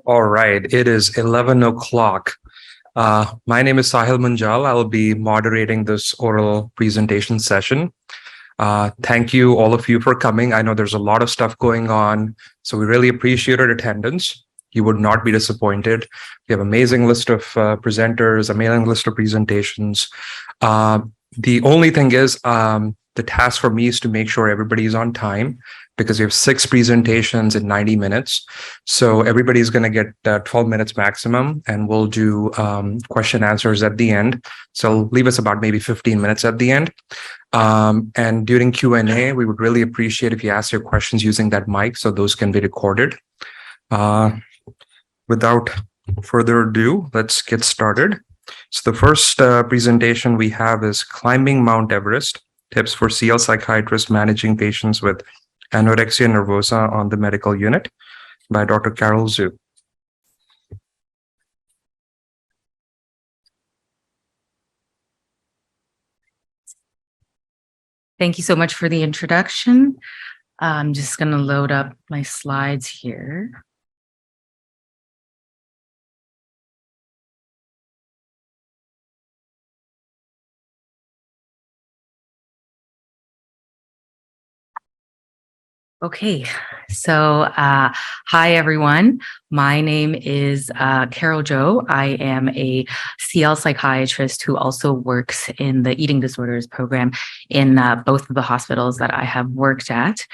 All right, it is 11 o'clock. My name is Sahil Munjal. I'll be moderating this oral presentation session. Thank you, all of you, for coming. I know there's a lot of stuff going on, so we really appreciate your attendance. You would not be disappointed. We have an amazing list of presenters, a mailing list of presentations. The only thing is, the task for me is to make sure everybody is on time, because we have 6 presentations in 90 minutes. So everybody's going to get 12 minutes maximum, and we'll do question answers at the end. So leave us about maybe 15 minutes at the end. And during Q&A, we would really appreciate if you ask your questions using that mic, so those can be recorded. Without further ado, let's get started. So the first presentation we have is Climbing Mount Everest, Tips for CL Psychiatrists Managing Patients with Anorexia Nervosa on the Medical Unit, by Dr. Carol Zhu. Thank you so much for the introduction. I'm just going to load up my slides here. Okay, so hi everyone. My name is Carol Zhou. I am a CL psychiatrist who also works in the eating disorders program in both of the hospitals that I have worked at.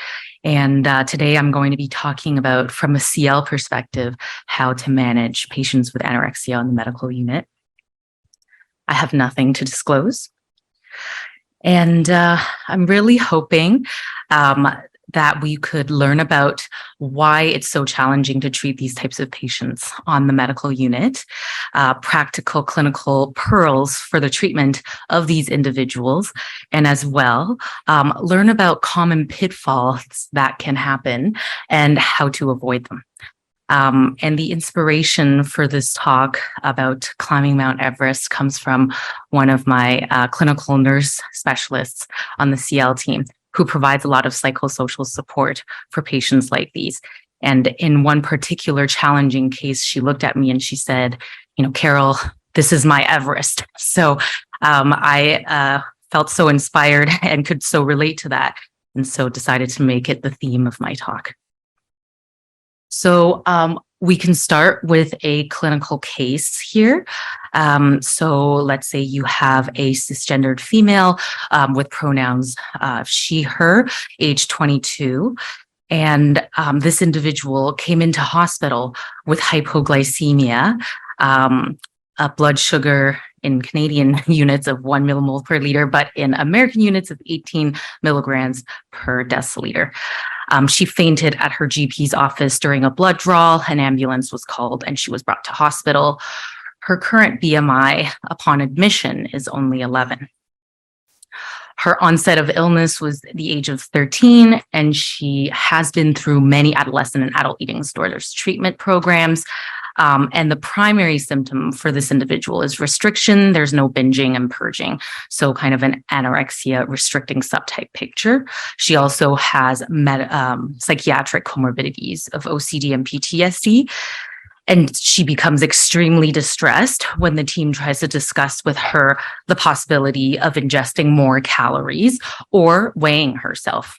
And today I'm going to be talking about, from a CL perspective, how to manage patients with anorexia on the medical unit. I have nothing to disclose. And I'm really hoping that we could learn about why it's so challenging to treat these types of patients on the medical unit, practical clinical pearls for the treatment of these individuals, and as well, learn about common pitfalls that can happen and how to avoid them. And the inspiration for this talk about climbing Mount Everest comes from one of my clinical nurse specialists on the CL team, who provides a lot of psychosocial support for patients like these. And in one particular challenging case, she looked at me and she said, you know, Carol, this is my Everest. So I felt so inspired and could so relate to that, and so decided to make it the theme of my talk. So we can start with a clinical case here. So let's say you have a cisgendered female with pronouns she, her, age 22. And this individual came into hospital with hypoglycemia, a blood sugar in Canadian units of 1 millimole per liter, but in American units of 18 milligrams per deciliter. She fainted at her GP's office during a blood draw. An ambulance was called and she was brought to hospital. Her current BMI upon admission is only 11. Her onset of illness was the age of 13, and she has been through many adolescent and adult eating disorders treatment programs. And the primary symptom for this individual is restriction. There's no binging and purging. So kind of an anorexia restricting subtype picture. She also has psychiatric comorbidities of OCD and PTSD. And she becomes extremely distressed when the team tries to discuss with her the possibility of ingesting more calories or weighing herself.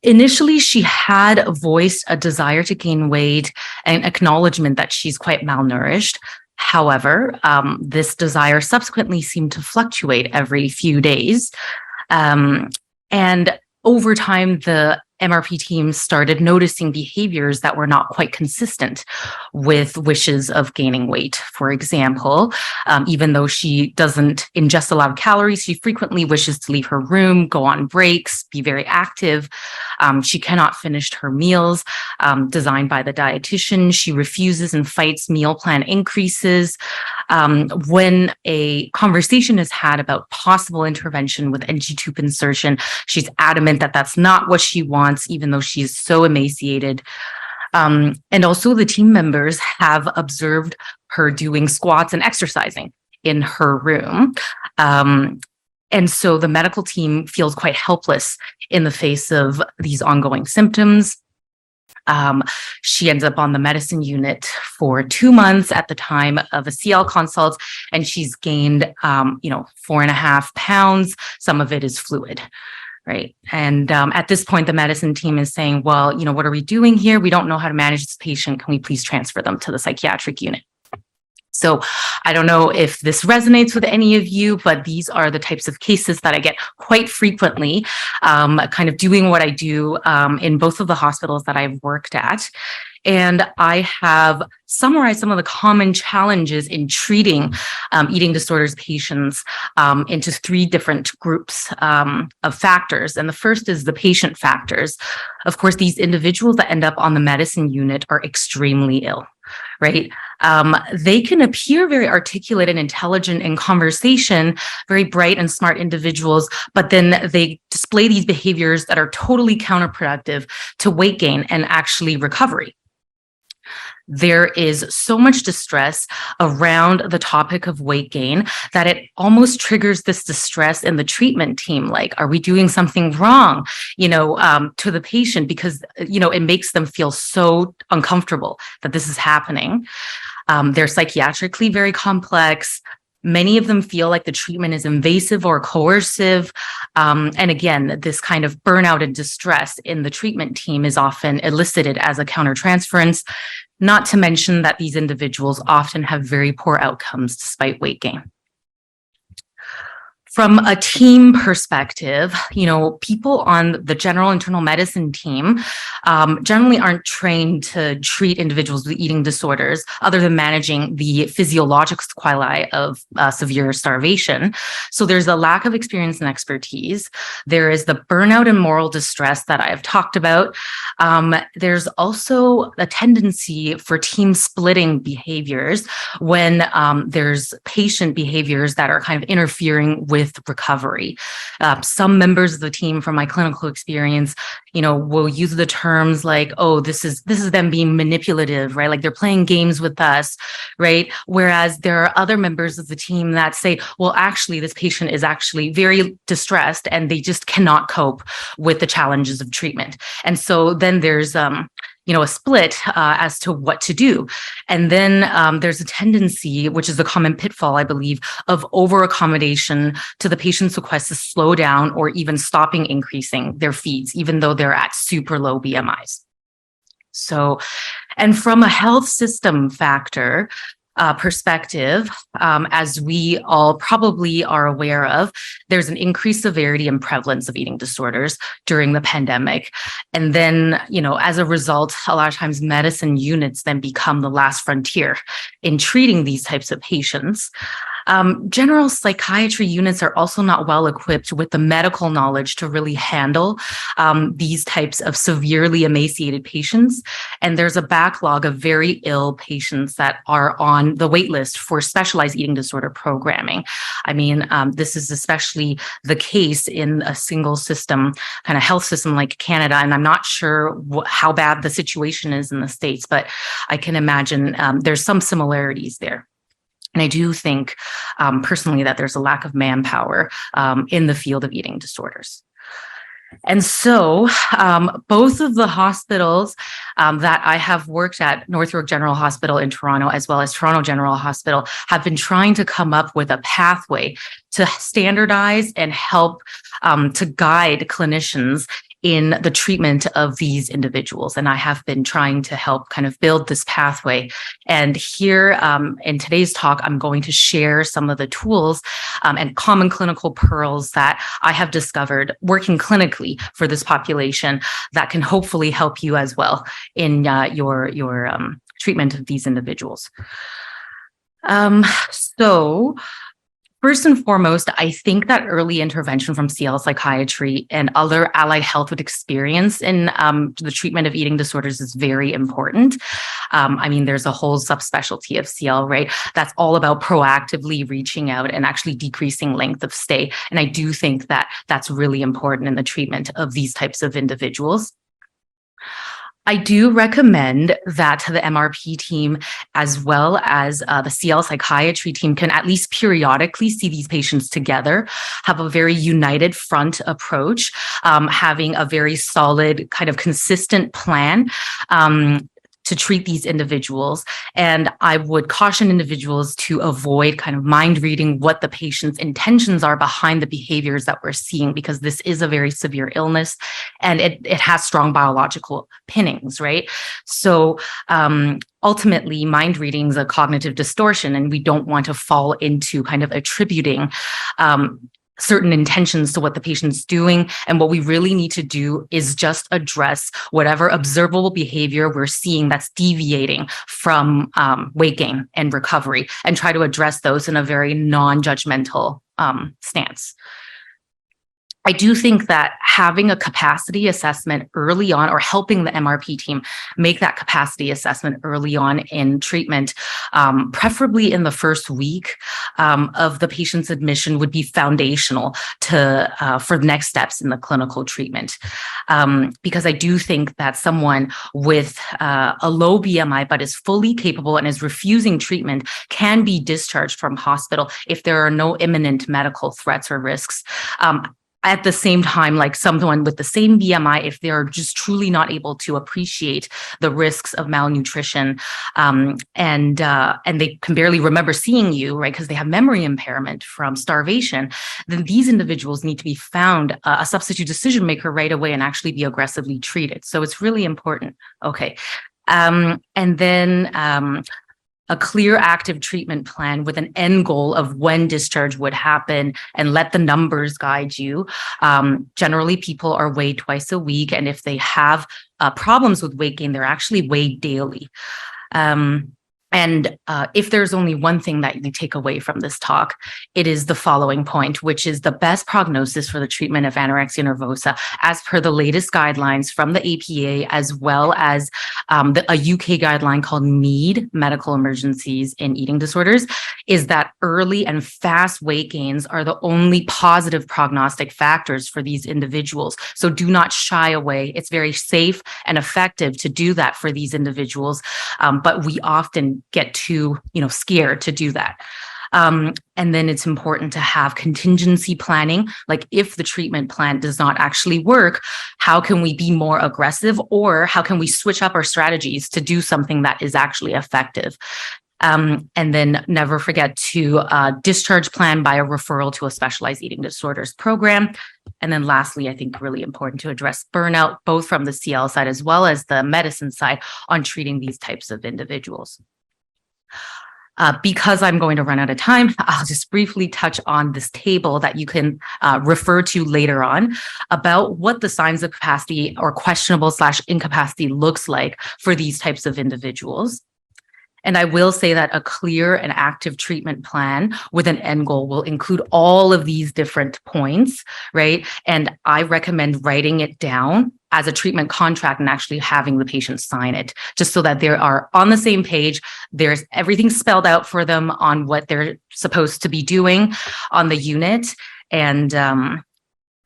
Initially, she had voiced a desire to gain weight and acknowledgement that she's quite malnourished. However, this desire subsequently seemed to fluctuate every few days. And over time, the MRP team started noticing behaviors that were not quite consistent with wishes of gaining weight. For example, even though she doesn't ingest a lot of calories, she frequently wishes to leave her room, go on breaks, be very active. She cannot finish her meals designed by the dietitian. She refuses and fights meal plan increases. When a conversation is had about possible intervention with NG tube insertion, she's adamant that that's not what she wants, even though she's so emaciated. And also the team members have observed her doing squats and exercising in her room. And so the medical team feels quite helpless in the face of these ongoing symptoms. She ends up on the medicine unit for 2 months at the time of a CL consult, and she's gained, 4.5 pounds. Some of it is fluid. Right. And at this point, the medicine team is saying, well, what are we doing here? We don't know how to manage this patient. Can we please transfer them to the psychiatric unit? So I don't know if this resonates with any of you, but these are the types of cases that I get quite frequently, kind of doing what I do in both of the hospitals that I've worked at. And I have summarized some of the common challenges in treating eating disorders patients into 3 different groups of factors. And the first is the patient factors. Of course, these individuals that end up on the medicine unit are extremely ill, right? They can appear very articulate and intelligent in conversation, very bright and smart individuals, but then they display these behaviors that are totally counterproductive to weight gain and actually recovery. There is so much distress around the topic of weight gain that it almost triggers this distress in the treatment team. Like, are we doing something wrong, to the patient? Because, it makes them feel so uncomfortable that this is happening. They're psychiatrically very complex. Many of them feel like the treatment is invasive or coercive. And again, this kind of burnout and distress in the treatment team is often elicited as a countertransference, not to mention that these individuals often have very poor outcomes despite weight gain. From a team perspective, people on the general internal medicine team generally aren't trained to treat individuals with eating disorders other than managing the physiologic sequelae of severe starvation. So there's a lack of experience and expertise. There is the burnout and moral distress that I've talked about. There's also a tendency for team splitting behaviors when there's patient behaviors that are kind of interfering with recovery. Some members of the team, from my clinical experience, will use the terms like, "Oh, this is them being manipulative," right? Like they're playing games with us, right? Whereas there are other members of the team that say, "Well, actually, this patient is actually very distressed and they just cannot cope with the challenges of treatment." And so then there's a split as to what to do. And then there's a tendency, which is the common pitfall, I believe, of over accommodation to the patient's request to slow down or even stopping increasing their feeds, even though they're at super low BMIs. So, and from a health system factor, perspective, as we all probably are aware of, there's an increased severity and prevalence of eating disorders during the pandemic. And then, as a result, a lot of times medicine units then become the last frontier in treating these types of patients. General psychiatry units are also not well equipped with the medical knowledge to really handle these types of severely emaciated patients. And there's a backlog of very ill patients that are on the wait list for specialized eating disorder programming. I mean, this is especially the case in a single system, kind of health system like Canada. And I'm not sure how bad the situation is in the States, but I can imagine there's some similarities there. And I do think personally that there's a lack of manpower in the field of eating disorders. And so both of the hospitals that I have worked at, North York General Hospital in Toronto, as well as Toronto General Hospital, have been trying to come up with a pathway to standardize and help to guide clinicians in the treatment of these individuals. And I have been trying to help kind of build this pathway. And here in today's talk, I'm going to share some of the tools and common clinical pearls that I have discovered working clinically for this population that can hopefully help you as well in your treatment of these individuals. So first and foremost, I think that early intervention from CL psychiatry and other allied health with experience in the treatment of eating disorders is very important. I mean, there's a whole subspecialty of CL, right? That's all about proactively reaching out and actually decreasing length of stay. And I do think that that's really important in the treatment of these types of individuals. I do recommend that the MRP team, as well as the CL psychiatry team, can at least periodically see these patients together, have a very united front approach, having a very solid kind of consistent plan to treat these individuals. And I would caution individuals to avoid kind of mind reading what the patient's intentions are behind the behaviors that we're seeing, because this is a very severe illness and it has strong biological pinnings, right? So ultimately, mind reading is a cognitive distortion, and we don't want to fall into kind of attributing certain intentions to what the patient's doing. And what we really need to do is just address whatever observable behavior we're seeing that's deviating from weight gain and recovery, and try to address those in a very non-judgmental stance. I do think that having a capacity assessment early on, or helping the MRP team make that capacity assessment early on in treatment, preferably in the first week of the patient's admission, would be foundational to for the next steps in the clinical treatment. Because I do think that someone with a low BMI but is fully capable and is refusing treatment can be discharged from hospital if there are no imminent medical threats or risks. At the same time, like someone with the same BMI, if they're just truly not able to appreciate the risks of malnutrition, and they can barely remember seeing you, right, because they have memory impairment from starvation, then these individuals need to be found a substitute decision maker right away and actually be aggressively treated. So it's really important. Okay. And then a clear active treatment plan with an end goal of when discharge would happen, and let the numbers guide you. Generally, people are weighed twice a week, and if they have problems with weight gain, they're actually weighed daily. And if there's only one thing that you take away from this talk, it is the following point, which is the best prognosis for the treatment of anorexia nervosa, as per the latest guidelines from the APA, as well as a UK guideline called MEAD, Medical Emergencies in Eating Disorders, is that early and fast weight gains are the only positive prognostic factors for these individuals. So do not shy away. It's very safe and effective to do that for these individuals, but we often get too, scared to do that. And then it's important to have contingency planning. Like, if the treatment plan does not actually work, how can we be more aggressive, or how can we switch up our strategies to do something that is actually effective? And then never forget to discharge plan by a referral to a specialized eating disorders program. And then lastly, I think really important to address burnout, both from the CL side as well as the medicine side, on treating these types of individuals. Because I'm going to run out of time, I'll just briefly touch on this table that you can refer to later on about what the signs of capacity or questionable/incapacity looks like for these types of individuals. And I will say that a clear and active treatment plan with an end goal will include all of these different points, right? And I recommend writing it down as a treatment contract and actually having the patient sign it, just so that they are on the same page. There's everything spelled out for them on what they're supposed to be doing on the unit. And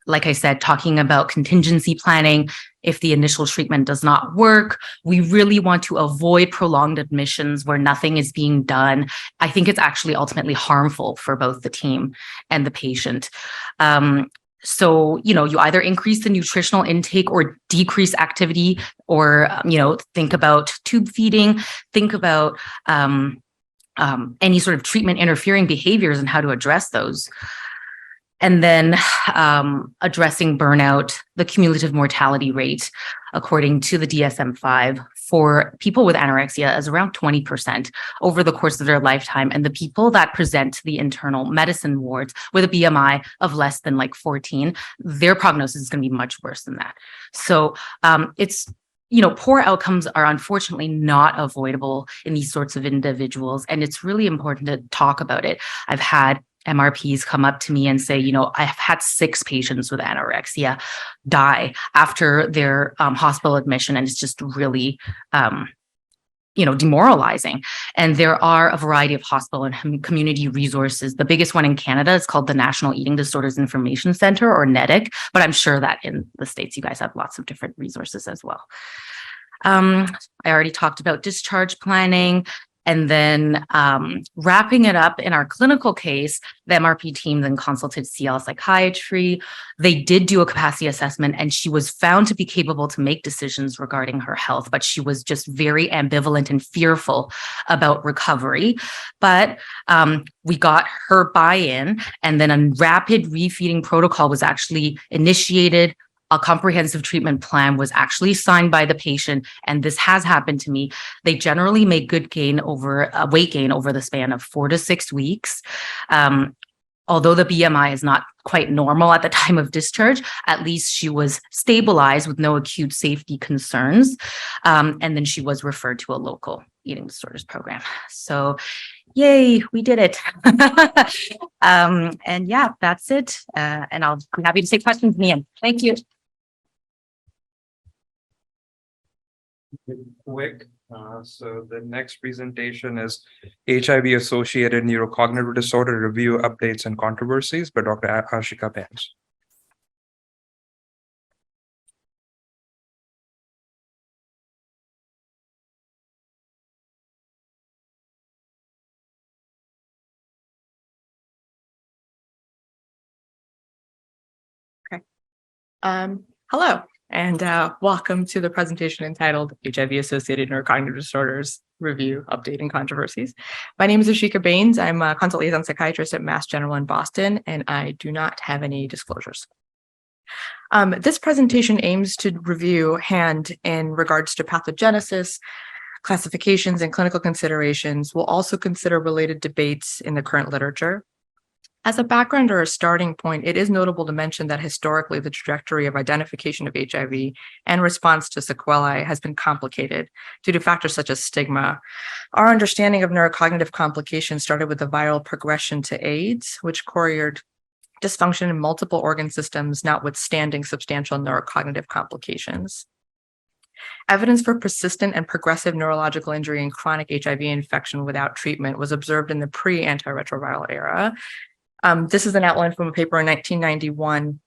like I said, talking about contingency planning, if the initial treatment does not work, we really want to avoid prolonged admissions where nothing is being done. I think it's actually ultimately harmful for both the team and the patient. So, you either increase the nutritional intake or decrease activity, or, think about tube feeding, think about any sort of treatment interfering behaviors and how to address those. And then addressing burnout, the cumulative mortality rate, according to the DSM-5, for people with anorexia is around 20% over the course of their lifetime. And the people that present to the internal medicine wards with a BMI of less than 14, their prognosis is going to be much worse than that. So it's, poor outcomes are unfortunately not avoidable in these sorts of individuals. And it's really important to talk about it. I've had MRPs come up to me and say, I've had 6 patients with anorexia die after their hospital admission, and it's just really, demoralizing. And there are a variety of hospital and community resources. The biggest one in Canada is called the National Eating Disorders Information Center, or NEDIC, but I'm sure that in the States, you guys have lots of different resources as well. I already talked about discharge planning. And then wrapping it up in our clinical case, the MRP team then consulted CL Psychiatry. They did do a capacity assessment, and she was found to be capable to make decisions regarding her health, but she was just very ambivalent and fearful about recovery. But we got her buy-in, and then a rapid refeeding protocol was actually initiated. A comprehensive treatment plan was actually signed by the patient, and this has happened to me. They generally make good weight gain over the span of 4 to 6 weeks. Although the BMI is not quite normal at the time of discharge, at least she was stabilized with no acute safety concerns. And then she was referred to a local eating disorders program. So yay, we did it. And yeah, that's it. And I'll be happy to take questions in the end. Thank you. Quick. So the next presentation is HIV-associated neurocognitive disorder review updates and controversies by Dr. Ashika Pence. Hello, and welcome to the presentation entitled HIV-Associated Neurocognitive Disorders Review, Update, and Controversies. My name is Ashika Baines. I'm a Consultation-Liaison psychiatrist at Mass General in Boston, and I do not have any disclosures. This presentation aims to review HAND in regards to pathogenesis, classifications, and clinical considerations. We'll also consider related debates in the current literature. As a background or a starting point, it is notable to mention that historically the trajectory of identification of HIV and response to sequelae has been complicated due to factors such as stigma. Our understanding of neurocognitive complications started with the viral progression to AIDS, which couriered dysfunction in multiple organ systems, notwithstanding substantial neurocognitive complications. Evidence for persistent and progressive neurological injury and chronic HIV infection without treatment was observed in the pre-antiretroviral era. This is an outline from a paper in 1991.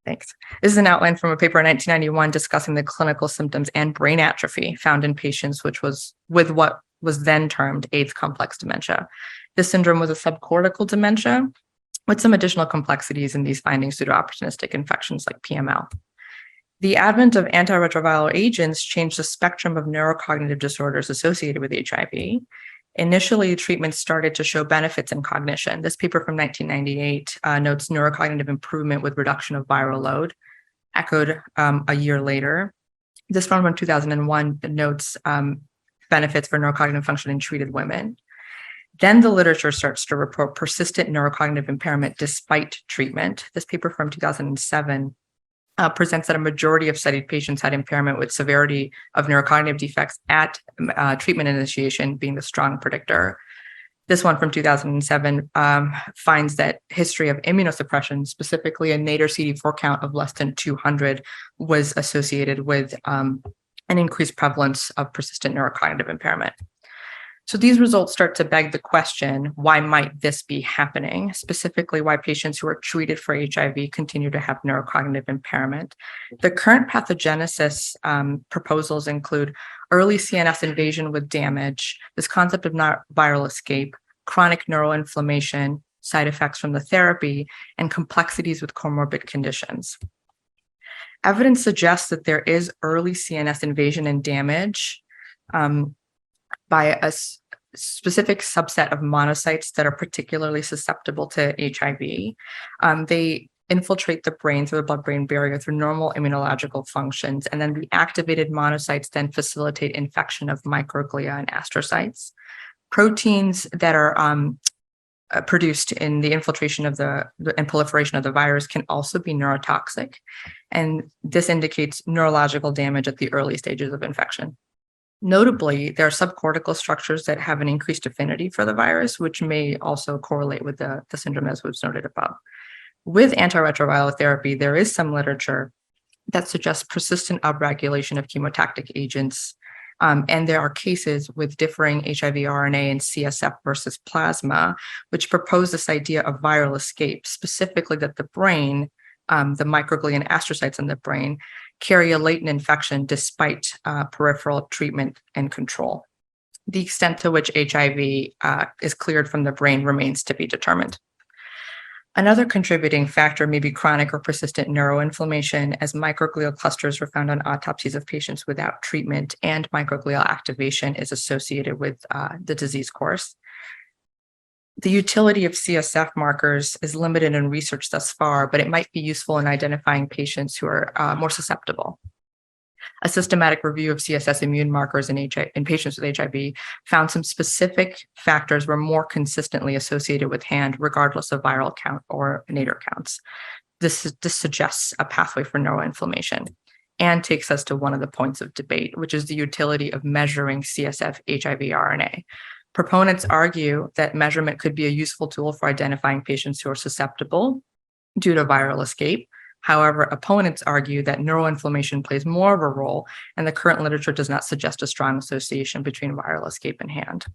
Thanks. This is an outline from a paper in 1991 discussing the clinical symptoms and brain atrophy found in patients with what was then termed eighth complex dementia. This syndrome was a subcortical dementia with some additional complexities in these findings due to opportunistic infections like PML. The advent of antiretroviral agents changed the spectrum of neurocognitive disorders associated with HIV. Initially, treatments started to show benefits in cognition. This paper from 1998 notes neurocognitive improvement with reduction of viral load, echoed a year later. This one from 2001 notes benefits for neurocognitive function in treated women. Then the literature starts to report persistent neurocognitive impairment despite treatment. This paper from 2007 presents that a majority of studied patients had impairment with severity of neurocognitive defects at treatment initiation being the strong predictor. This one from 2007 finds that history of immunosuppression, specifically a nadir CD4 count of less than 200, was associated with an increased prevalence of persistent neurocognitive impairment. So these results start to beg the question, why might this be happening? Specifically, why patients who are treated for HIV continue to have neurocognitive impairment. The current pathogenesis proposals include early CNS invasion with damage, this concept of not viral escape, chronic neuroinflammation, side effects from the therapy, and complexities with comorbid conditions. Evidence suggests that there is early CNS invasion and damage by a specific subset of monocytes that are particularly susceptible to HIV. They infiltrate the brain through the blood-brain barrier through normal immunological functions, and then the activated monocytes then facilitate infection of microglia and astrocytes. Proteins that are produced in the infiltration of and proliferation of the virus can also be neurotoxic, and this indicates neurological damage at the early stages of infection. Notably, there are subcortical structures that have an increased affinity for the virus, which may also correlate with the syndrome as was noted above. With antiretroviral therapy, there is some literature that suggests persistent upregulation of chemotactic agents, and there are cases with differing HIV RNA and CSF versus plasma, which propose this idea of viral escape, specifically that the brain, the microglia and astrocytes in the brain, carry a latent infection despite peripheral treatment and control. The extent to which HIV is cleared from the brain remains to be determined. Another contributing factor may be chronic or persistent neuroinflammation, as microglial clusters were found on autopsies of patients without treatment, and microglial activation is associated with the disease course. The utility of CSF markers is limited in research thus far, but it might be useful in identifying patients who are more susceptible. A systematic review of CSS immune markers in patients with HIV found some specific factors were more consistently associated with hand, regardless of viral count or nadir counts. This suggests a pathway for neuroinflammation and takes us to one of the points of debate, which is the utility of measuring CSF HIV RNA. Proponents argue that measurement could be a useful tool for identifying patients who are susceptible due to viral escape. However, opponents argue that neuroinflammation plays more of a role, and the current literature does not suggest a strong association between viral escape and hand.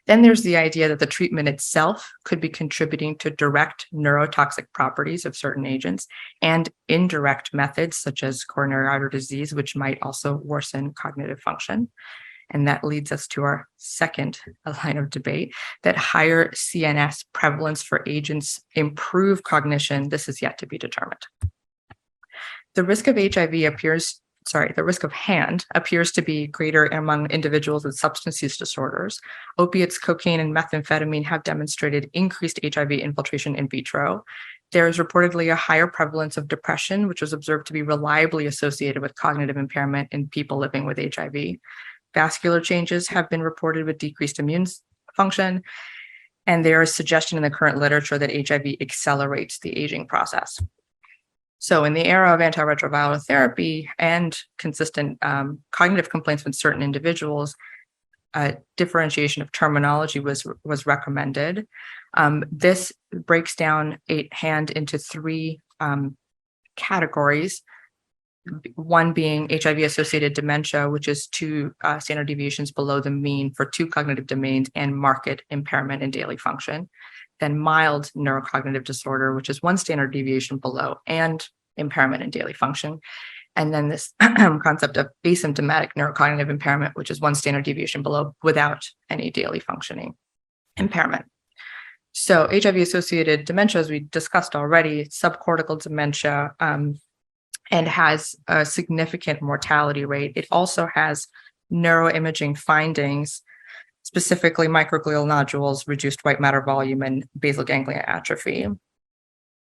Then there's the idea that the treatment itself could be contributing to direct neurotoxic properties of certain agents and indirect methods such as coronary artery disease, which might also worsen cognitive function. And that leads us to our second line of debate, that higher CNS prevalence for agents improve cognition. This is yet to be determined. The risk of hand appears to be greater among individuals with substance use disorders. Opiates, cocaine, and methamphetamine have demonstrated increased HIV infiltration in vitro. There is reportedly a higher prevalence of depression, which was observed to be reliably associated with cognitive impairment in people living with HIV. Vascular changes have been reported with decreased immune function, and there is suggestion in the current literature that HIV accelerates the aging process. So in the era of antiretroviral therapy and consistent cognitive complaints with certain individuals, differentiation of terminology was recommended. This breaks down hand into three categories. One being HIV-associated dementia, which is 2 standard deviations below the mean for 2 cognitive domains and marked impairment in daily function. Then mild neurocognitive disorder, which is 1 standard deviation below and impairment in daily function. And then this concept of asymptomatic neurocognitive impairment, which is 1 standard deviation below without any daily functioning impairment. So HIV-associated dementia, as we discussed already, subcortical dementia, and has a significant mortality rate. It also has neuroimaging findings, specifically microglial nodules, reduced white matter volume, and basal ganglia atrophy.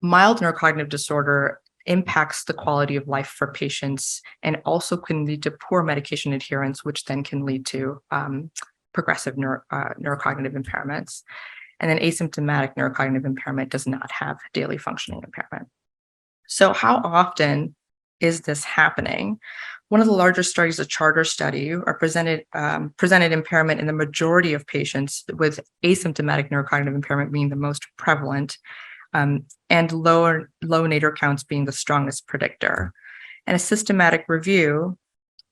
Mild neurocognitive disorder impacts the quality of life for patients and also can lead to poor medication adherence, which then can lead to progressive neurocognitive impairments. And then asymptomatic neurocognitive impairment does not have daily functioning impairment. So how often is this happening? One of the larger studies, a charter study, presented impairment in the majority of patients, with asymptomatic neurocognitive impairment being the most prevalent, and low nadir counts being the strongest predictor. And a systematic review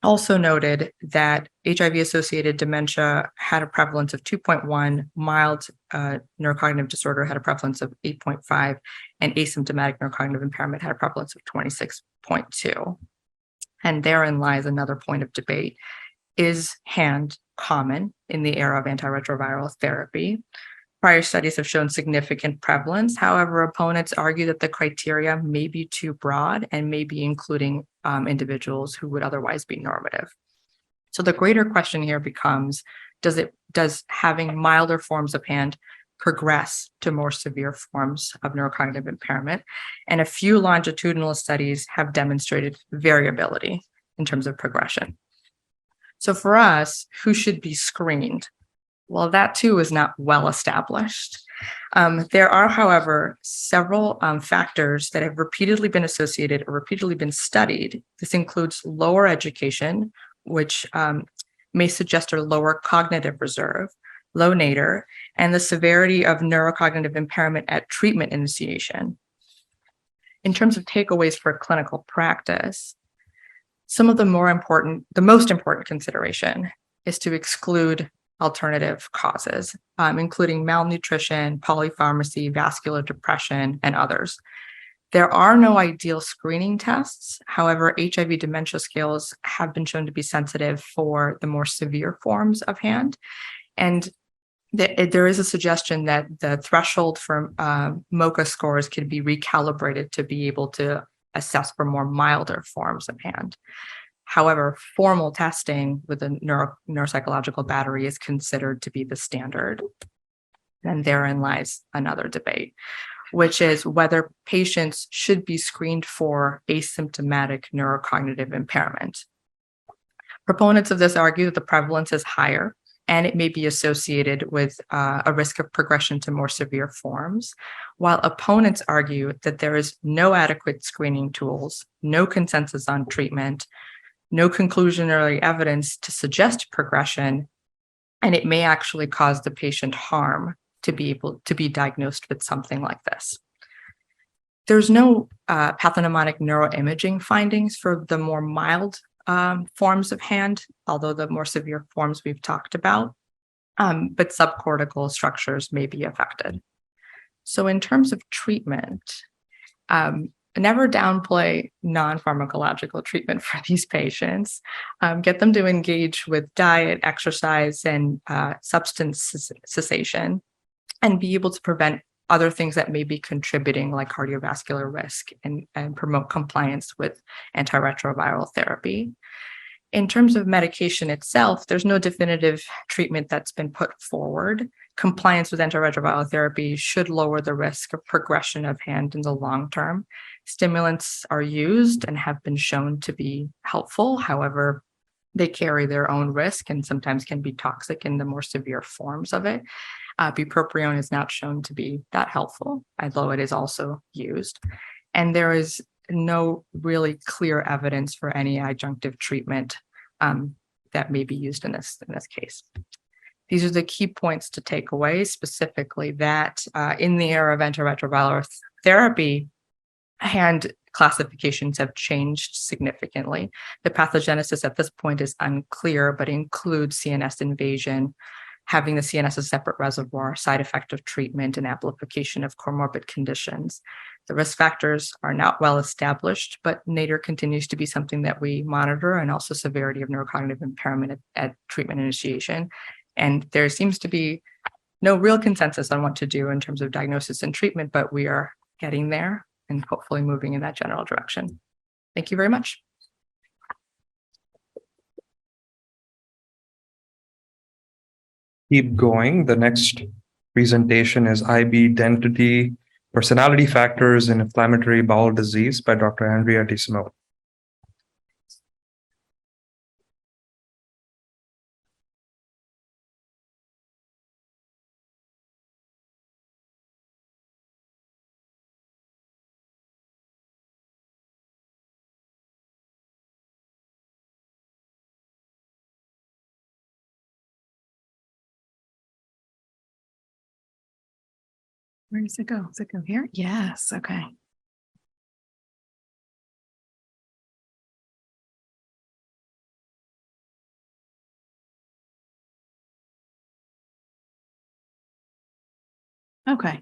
also noted that HIV-associated dementia had a prevalence of 2.1, mild neurocognitive disorder had a prevalence of 8.5, and asymptomatic neurocognitive impairment had a prevalence of 26.2. And therein lies another point of debate. Is hand common in the era of antiretroviral therapy? Prior studies have shown significant prevalence. However, opponents argue that the criteria may be too broad and may be including individuals who would otherwise be normative. So the greater question here becomes, does having milder forms of hand progress to more severe forms of neurocognitive impairment? And a few longitudinal studies have demonstrated variability in terms of progression. So for us, who should be screened? Well, that too is not well established. There are, however, several factors that have repeatedly been associated or repeatedly been studied. This includes lower education, which may suggest a lower cognitive reserve, low nadir, and the severity of neurocognitive impairment at treatment initiation. In terms of takeaways for clinical practice, some of the most important consideration is to exclude alternative causes, including malnutrition, polypharmacy, vascular depression, and others. There are no ideal screening tests. However, HIV dementia scales have been shown to be sensitive for the more severe forms of hand. And there is a suggestion that the threshold for MoCA scores can be recalibrated to be able to assess for more milder forms of hand. However, formal testing with a neuropsychological battery is considered to be the standard. And therein lies another debate, which is whether patients should be screened for asymptomatic neurocognitive impairment. Proponents of this argue that the prevalence is higher and it may be associated with a risk of progression to more severe forms, while opponents argue that there is no adequate screening tools, no consensus on treatment, no conclusionary evidence to suggest progression, and it may actually cause the patient harm to be able to be diagnosed with something like this. There's no pathognomonic neuroimaging findings for the more mild forms of hand, although the more severe forms we've talked about, but subcortical structures may be affected. So in terms of treatment, never downplay non-pharmacological treatment for these patients. Get them to engage with diet, exercise, and substance cessation, and be able to prevent other things that may be contributing, like cardiovascular risk, and promote compliance with antiretroviral therapy. In terms of medication itself, there's no definitive treatment that's been put forward. Compliance with antiretroviral therapy should lower the risk of progression of hand in the long term. Stimulants are used and have been shown to be helpful. However, they carry their own risk and sometimes can be toxic in the more severe forms of it. Bupropion is not shown to be that helpful, although it is also used. And there is no really clear evidence for any adjunctive treatment that may be used in this case. These are the key points to take away, specifically that in the era of antiretroviral therapy, hand classifications have changed significantly. The pathogenesis at this point is unclear, but includes CNS invasion, having the CNS as a separate reservoir, side effect of treatment, and amplification of comorbid conditions. The risk factors are not well established, but nadir continues to be something that we monitor, and also severity of neurocognitive impairment at treatment initiation. And there seems to be no real consensus on what to do in terms of diagnosis and treatment, but we are getting there and hopefully moving in that general direction. Thank you very much. Keep going. The next presentation is IB Identity, Personality Factors in Inflammatory Bowel Disease by Dr. Andrea DeSimone. Where does it go? Does it go here? Yes. Okay. Okay.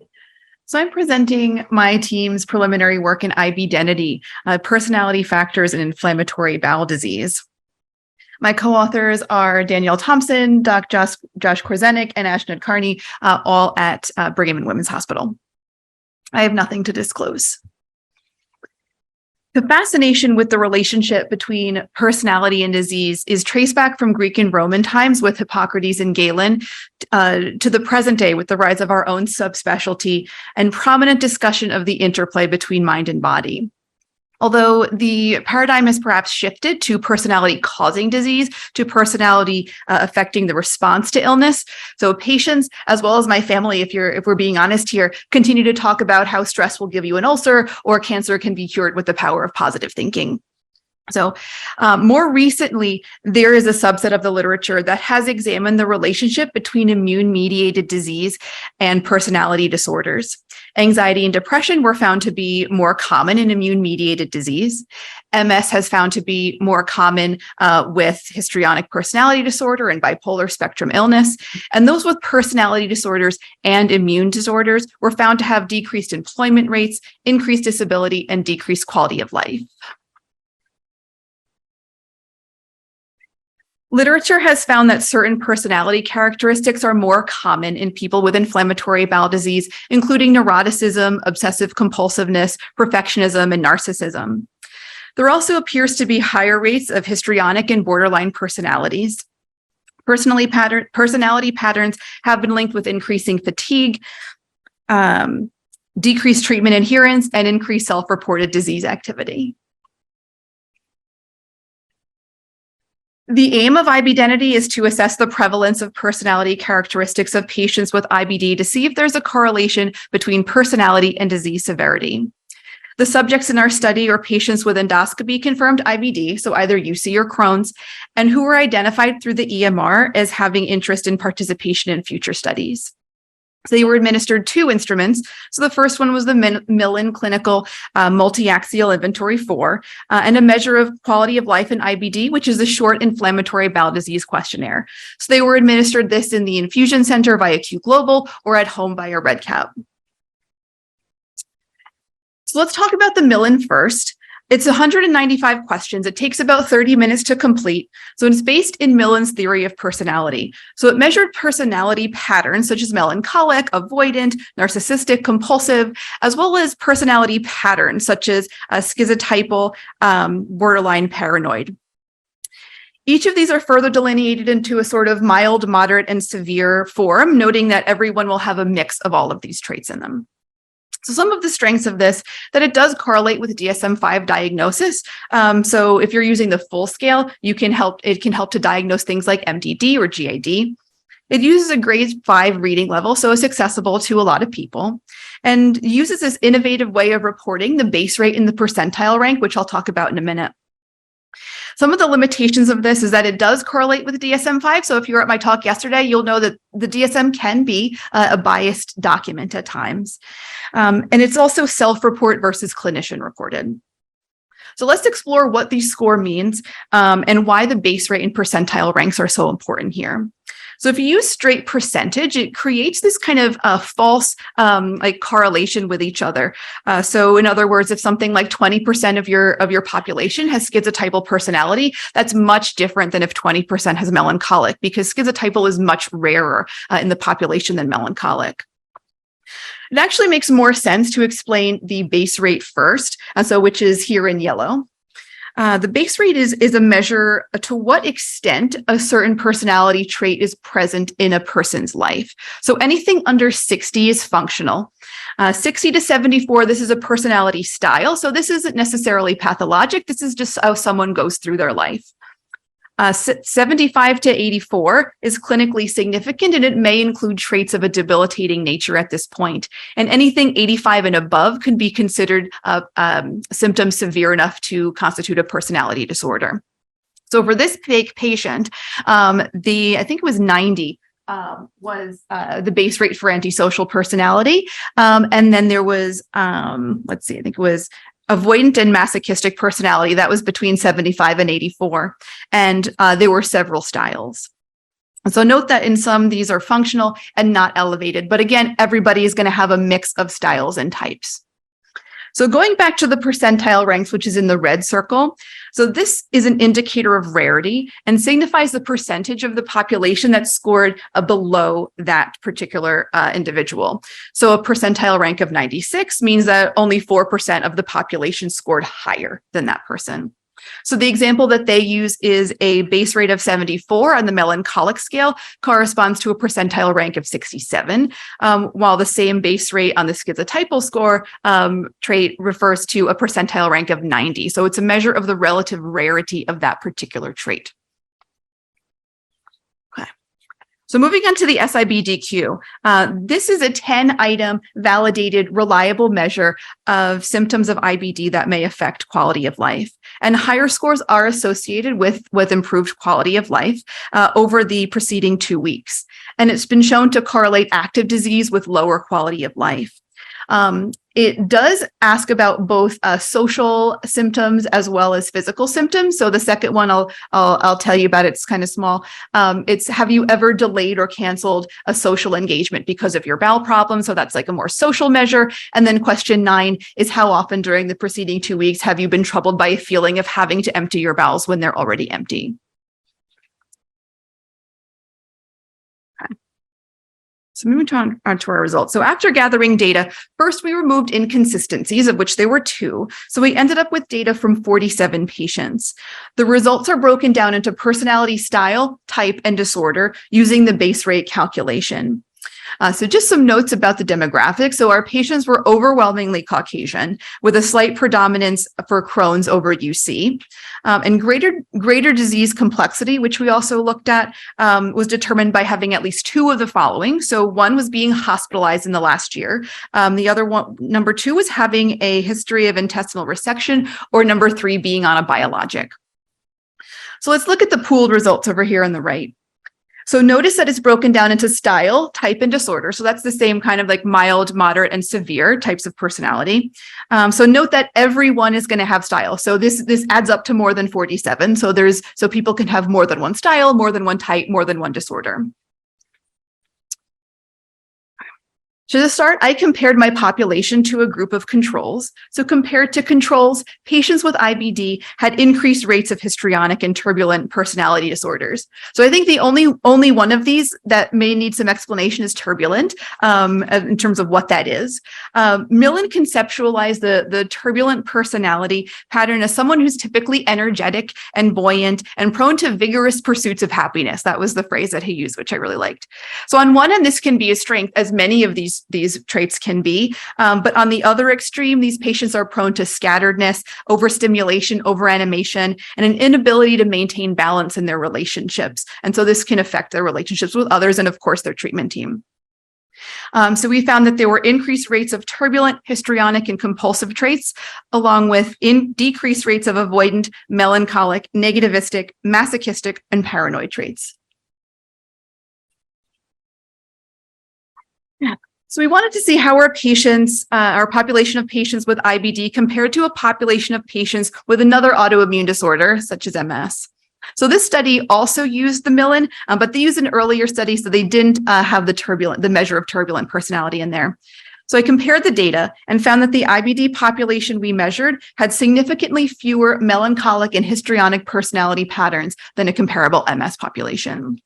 So I'm presenting my team's preliminary work in IB Identity, Personality Factors in Inflammatory Bowel Disease. My co-authors are Danielle Thompson, Josh Korzenik, and Ashnad Carney, all at Brigham and Women's Hospital. I have nothing to disclose. The fascination with the relationship between personality and disease is traced back from Greek and Roman times with Hippocrates and Galen to the present day with the rise of our own subspecialty and prominent discussion of the interplay between mind and body. Although the paradigm has perhaps shifted to personality causing disease, to personality affecting the response to illness. So patients, as well as my family, if we're being honest here, continue to talk about how stress will give you an ulcer or cancer can be cured with the power of positive thinking. So more recently, there is a subset of the literature that has examined the relationship between immune-mediated disease and personality disorders. Anxiety and depression were found to be more common in immune-mediated disease. MS has found to be more common with histrionic personality disorder and bipolar spectrum illness. And those with personality disorders and immune disorders were found to have decreased employment rates, increased disability, and decreased quality of life. Literature has found that certain personality characteristics are more common in people with inflammatory bowel disease, including neuroticism, obsessive compulsiveness, perfectionism, and narcissism. There also appears to be higher rates of histrionic and borderline personalities. Personality patterns have been linked with increasing fatigue, decreased treatment adherence, and increased self-reported disease activity. The aim of IBDentity is to assess the prevalence of personality characteristics of patients with IBD to see if there's a correlation between personality and disease severity. The subjects in our study are patients with endoscopy-confirmed IBD, so either UC or Crohn's, and who were identified through the EMR as having interest in participation in future studies. So they were administered 2 instruments. So the first one was the Millen Clinical Multi-Axial Inventory 4, and a measure of quality of life in IBD, which is a short inflammatory bowel disease questionnaire. So they were administered this in the infusion center via Q Global or at home via RedCap. So let's talk about the Millen first. It's 195 questions. It takes about 30 minutes to complete. So it's based in Millen's theory of personality. So it measured personality patterns such as melancholic, avoidant, narcissistic, compulsive, as well as personality patterns such as schizotypal, borderline paranoid. Each of these are further delineated into a sort of mild, moderate, and severe form, noting that everyone will have a mix of all of these traits in them. So some of the strengths of this, that it does correlate with DSM-5 diagnosis. So if you're using the full scale, it can help to diagnose things like MDD or GAD. It uses a grade 5 reading level, so it's accessible to a lot of people, and uses this innovative way of reporting the base rate and the percentile rank, which I'll talk about in a minute. Some of the limitations of this is that it does correlate with DSM-5. So if you were at my talk yesterday, you'll know that the DSM can be a biased document at times. And it's also self-report versus clinician reported. So let's explore what the score means and why the base rate and percentile ranks are so important here. So if you use straight percentage, it creates this kind of false like correlation with each other. So in other words, if something like 20% of your population has schizotypal personality, that's much different than if 20% has melancholic, because schizotypal is much rarer in the population than melancholic. It actually makes more sense to explain the base rate first, which is here in yellow. The base rate is a measure to what extent a certain personality trait is present in a person's life. So anything under 60 is functional. 60 to 74, this is a personality style. So this isn't necessarily pathologic. This is just how someone goes through their life. 75 to 84 is clinically significant, and it may include traits of a debilitating nature at this point. And anything 85 and above can be considered symptoms severe enough to constitute a personality disorder. So for this patient, I think it was 90 was the base rate for antisocial personality. And then there was, I think it was avoidant and masochistic personality. That was between 75 and 84. And there were several styles. So note that in some, these are functional and not elevated. But again, everybody is going to have a mix of styles and types. So going back to the percentile ranks, which is in the red circle. So this is an indicator of rarity and signifies the percentage of the population that scored below that particular individual. So a percentile rank of 96 means that only 4% of the population scored higher than that person. So the example that they use is a base rate of 74 on the melancholic scale corresponds to a percentile rank of 67, while the same base rate on the schizotypal score trait refers to a percentile rank of 90. So it's a measure of the relative rarity of that particular trait. Okay. So moving on to the SIBDQ, this is a 10-item validated, reliable measure of symptoms of IBD that may affect quality of life. And higher scores are associated with improved quality of life over the preceding 2 weeks. And it's been shown to correlate active disease with lower quality of life. It does ask about both social symptoms as well as physical symptoms. So the second one I'll tell you about. It's kind of small. It's, have you ever delayed or canceled a social engagement because of your bowel problem? So that's like a more social measure. And then question 9 is, how often during the preceding 2 weeks have you been troubled by a feeling of having to empty your bowels when they're already empty? So moving on to our results. So after gathering data, first we removed inconsistencies, of which there were 2. So we ended up with data from 47 patients. The results are broken down into personality style, type, and disorder using the base rate calculation. So just some notes about the demographics. So our patients were overwhelmingly Caucasian with a slight predominance for Crohn's over UC. And greater disease complexity, which we also looked at, was determined by having at least 2 of the following. So 1 was being hospitalized in the last year. The other one, number 2, was having a history of intestinal resection, or number 3, being on a biologic. So let's look at the pooled results over here on the right. So notice that it's broken down into style, type, and disorder. So that's the same kind of like mild, moderate, and severe types of personality. So note that everyone is going to have style. So this adds up to more than 47. So people can have more than one style, more than one type, more than one disorder. So to start, I compared my population to a group of controls. So compared to controls, patients with IBD had increased rates of histrionic and turbulent personality disorders. So I think the only one of these that may need some explanation is turbulent, in terms of what that is. Millen conceptualized the turbulent personality pattern as someone who's typically energetic and buoyant and prone to vigorous pursuits of happiness. That was the phrase that he used, which I really liked. So on one end, this can be a strength, as many of these traits can be. But on the other extreme, these patients are prone to scatteredness, overstimulation, overanimation, and an inability to maintain balance in their relationships. And so this can affect their relationships with others and, of course, their treatment team. So we found that there were increased rates of turbulent, histrionic, and compulsive traits, along with decreased rates of avoidant, melancholic, negativistic, masochistic, and paranoid traits. Yeah. So we wanted to see how our patients, our population of patients with IBD compared to a population of patients with another autoimmune disorder, such as MS. So this study also used the Millen, but they used an earlier study, so they didn't have the measure of turbulent personality in there. So I compared the data and found that the IBD population we measured had significantly fewer melancholic and histrionic personality patterns than a comparable MS population.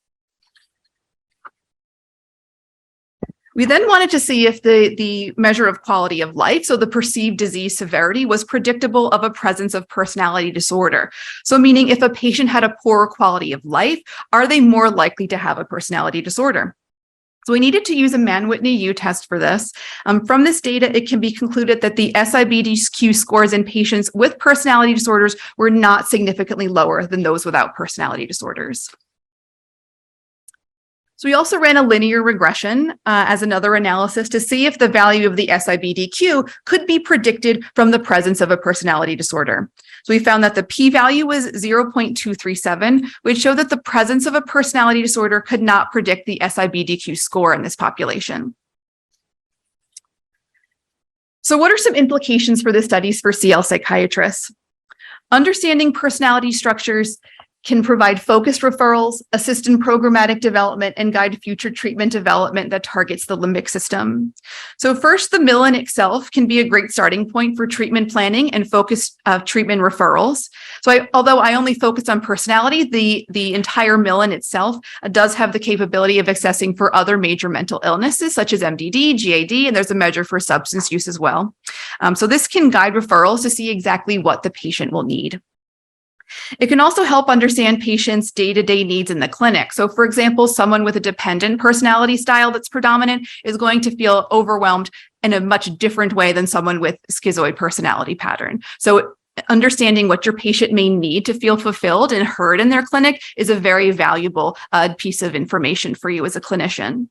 We then wanted to see if the measure of quality of life, so the perceived disease severity, was predictable of a presence of personality disorder. So meaning if a patient had a poor quality of life, are they more likely to have a personality disorder? So we needed to use a Mann-Whitney-U test for this. From this data, it can be concluded that the SIBDQ scores in patients with personality disorders were not significantly lower than those without personality disorders. So we also ran a linear regression as another analysis to see if the value of the SIBDQ could be predicted from the presence of a personality disorder. So we found that the p-value was 0.237, which showed that the presence of a personality disorder could not predict the SIBDQ score in this population. So what are some implications for the studies for CL psychiatrists? Understanding personality structures can provide focused referrals, assist in programmatic development, and guide future treatment development that targets the limbic system. So first, the Millen itself can be a great starting point for treatment planning and focused treatment referrals. So although I only focus on personality, the entire Millen itself does have the capability of assessing for other major mental illnesses such as MDD, GAD, and there's a measure for substance use as well. So this can guide referrals to see exactly what the patient will need. It can also help understand patients' day-to-day needs in the clinic. So for example, someone with a dependent personality style that's predominant is going to feel overwhelmed in a much different way than someone with schizoid personality pattern. So understanding what your patient may need to feel fulfilled and heard in their clinic is a very valuable piece of information for you as a clinician.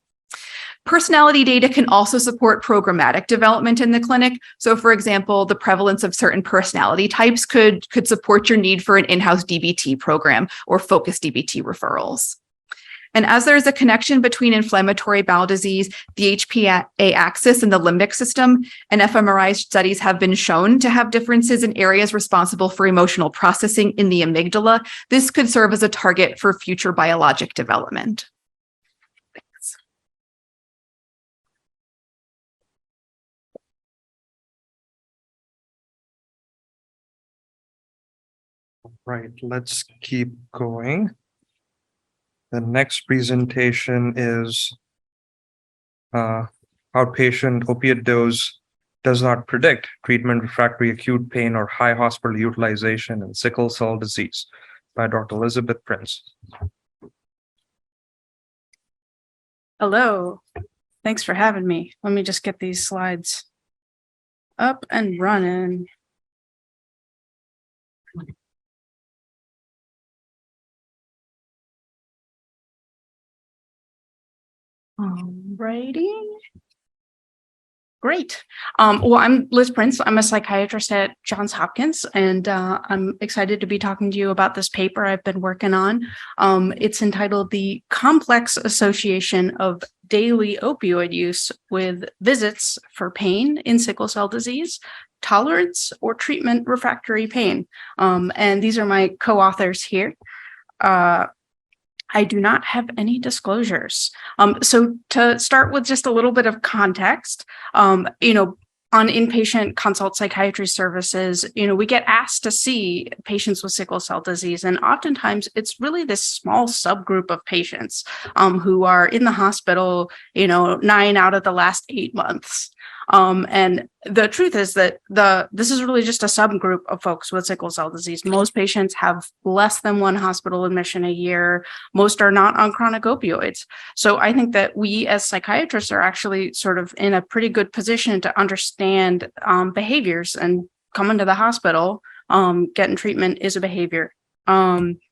Personality data can also support programmatic development in the clinic. So for example, the prevalence of certain personality types could support your need for an in-house DBT program or focused DBT referrals. And as there is a connection between inflammatory bowel disease, the HPA axis, and the limbic system, and fMRI studies have been shown to have differences in areas responsible for emotional processing in the amygdala, this could serve as a target for future biologic development. Right, let's keep going. The next presentation is outpatient opiate dose does not predict treatment refractory acute pain or high hospital utilization in sickle cell disease by Dr. Elizabeth Prince. Hello, thanks for having me. Let me just get these slides up and running. Alrighty. Great. Well, I'm Liz Prince. I'm a psychiatrist at Johns Hopkins, and I'm excited to be talking to you about this paper I've been working on. It's entitled The Complex Association of Daily Opioid Use with Visits for Pain in Sickle Cell Disease, Tolerance or Treatment Refractory Pain. And these are my co-authors here. I do not have any disclosures. So to start with just a little bit of context, on inpatient consult psychiatry services, we get asked to see patients with sickle cell disease. And oftentimes it's really this small subgroup of patients who are in the hospital, 9 out of the last 8 months. And the truth is that this is really just a subgroup of folks with sickle cell disease. Most patients have less than 1 hospital admission a year. Most are not on chronic opioids. So I think that we as psychiatrists are actually sort of in a pretty good position to understand behaviors, and coming to the hospital, getting treatment is a behavior. Opioids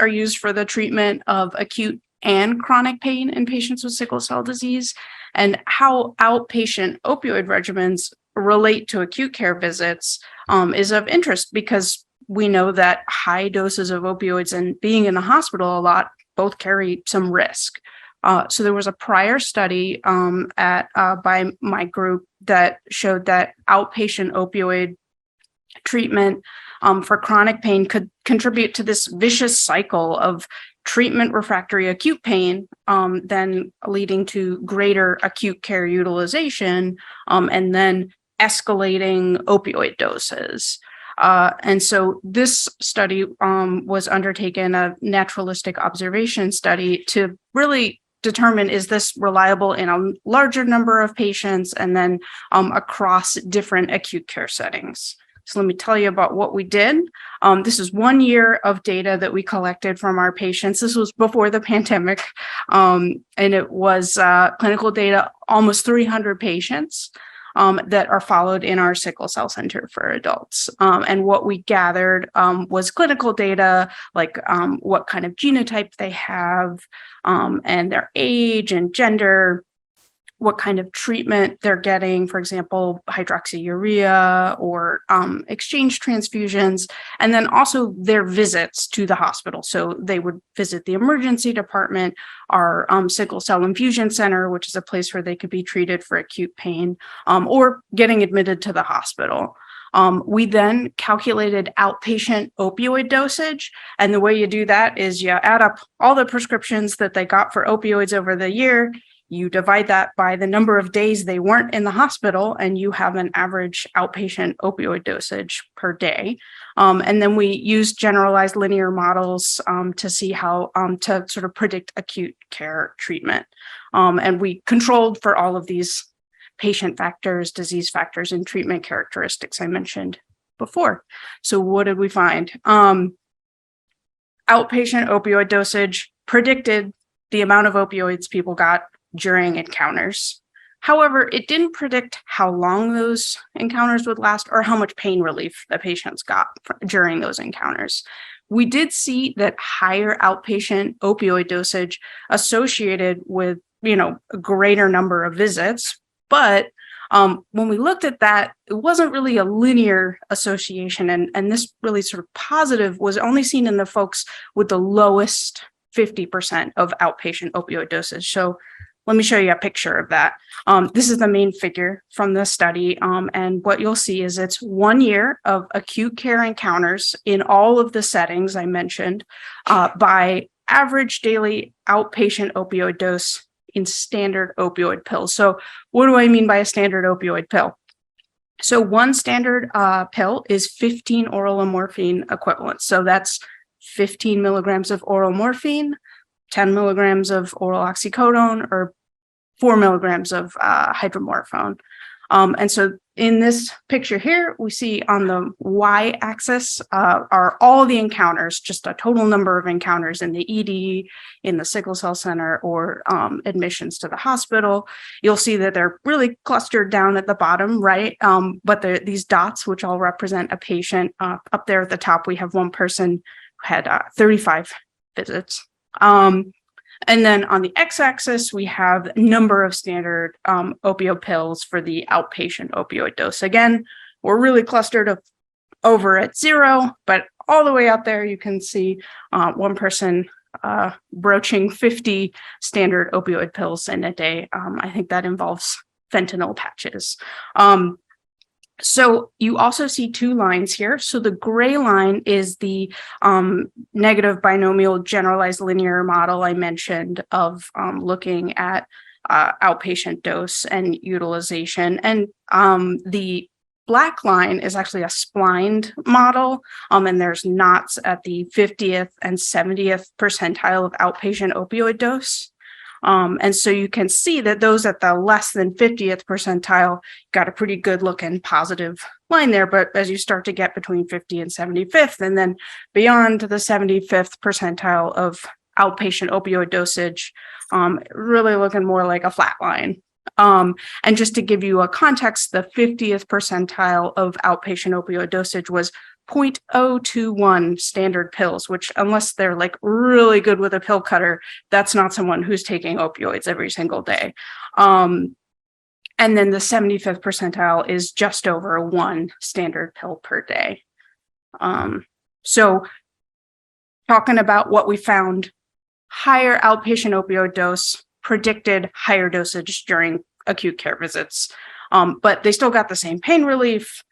are used for the treatment of acute and chronic pain in patients with sickle cell disease. And how outpatient opioid regimens relate to acute care visits is of interest, because we know that high doses of opioids and being in the hospital a lot both carry some risk. So there was a prior study by my group that showed that outpatient opioid treatment for chronic pain could contribute to this vicious cycle of treatment refractory acute pain, then leading to greater acute care utilization, and then escalating opioid doses. And so this study was undertaken, a naturalistic observation study, to really determine, is this reliable in a larger number of patients and then across different acute care settings. So let me tell you about what we did. This is 1 year of data that we collected from our patients. This was before the pandemic, and it was clinical data, almost 300 patients that are followed in our sickle cell center for adults. And what we gathered was clinical data, like what kind of genotype they have, and their age and gender, what kind of treatment they're getting, for example, hydroxyurea or exchange transfusions, and then also their visits to the hospital. So they would visit the emergency department, our sickle cell infusion center, which is a place where they could be treated for acute pain, or getting admitted to the hospital. We then calculated outpatient opioid dosage. And the way you do that is you add up all the prescriptions that they got for opioids over the year. You divide that by the number of days they weren't in the hospital, and you have an average outpatient opioid dosage per day. And then we used generalized linear models to see how to sort of predict acute care treatment. And we controlled for all of these patient factors, disease factors, and treatment characteristics I mentioned before. So what did we find? Outpatient opioid dosage predicted the amount of opioids people got during encounters. However, it didn't predict how long those encounters would last or how much pain relief the patients got during those encounters. We did see that higher outpatient opioid dosage associated with, a greater number of visits, but when we looked at that, it wasn't really a linear association, and this really sort of positive was only seen in the folks with the lowest 50% of outpatient opioid dosage. So let me show you a picture of that. This is the main figure from the study, and what you'll see is it's 1 year of acute care encounters in all of the settings I mentioned by average daily outpatient opioid dose in standard opioid pills. So what do I mean by a standard opioid pill? So one standard pill is 15 oral morphine equivalents. So that's 15 milligrams of oral morphine, 10 milligrams of oral oxycodone, or 4 milligrams of hydromorphone. And so in this picture here, we see on the y-axis are all the encounters, just a total number of encounters in the ED, in the sickle cell center, or admissions to the hospital. You'll see that they're really clustered down at the bottom, right? But these dots, which all represent a patient, up there at the top, we have one person who had 35 visits. And then on the x-axis, we have number of standard opioid pills for the outpatient opioid dose. Again, we're really clustered over at 0, but all the way out there, you can see one person broaching 50 standard opioid pills in a day. I think that involves fentanyl patches. So you also see 2 lines here. So the gray line is the negative binomial generalized linear model I mentioned of looking at outpatient dose and utilization. And the black line is actually a splined model, and there's knots at the 50th and 70th percentile of outpatient opioid dose. And so you can see that those at the less than 50th percentile got a pretty good looking positive line there. But as you start to get between 50 and 75th, and then beyond the 75th percentile of outpatient opioid dosage, really looking more like a flat line. And just to give you a context, the 50th percentile of outpatient opioid dosage was 0.021 standard pills, which unless they're like really good with a pill cutter, that's not someone who's taking opioids every single day. And then the 75th percentile is just over 1 standard pill per day. So talking about what we found, higher outpatient opioid dose predicted higher dosage during acute care visits, but they still got the same pain relief.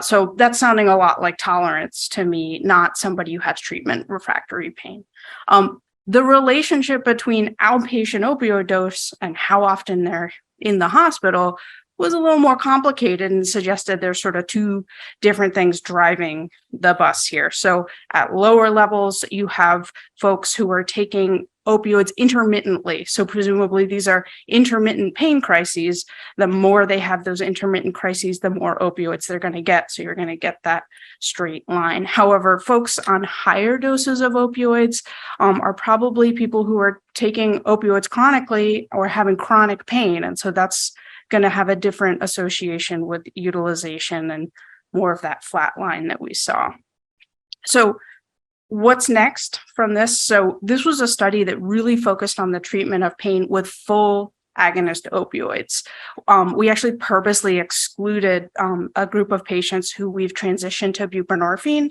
So that's sounding a lot like tolerance to me, not somebody who has treatment refractory pain. The relationship between outpatient opioid dose and how often they're in the hospital was a little more complicated and suggested there's sort of 2 different things driving the bus here. So at lower levels, you have folks who are taking opioids intermittently. So presumably these are intermittent pain crises. The more they have those intermittent crises, the more opioids they're going to get. So you're going to get that straight line. However, folks on higher doses of opioids are probably people who are taking opioids chronically or having chronic pain. And so that's going to have a different association with utilization and more of that flat line that we saw. So what's next from this? So this was a study that really focused on the treatment of pain with full agonist opioids. We actually purposely excluded a group of patients who we've transitioned to buprenorphine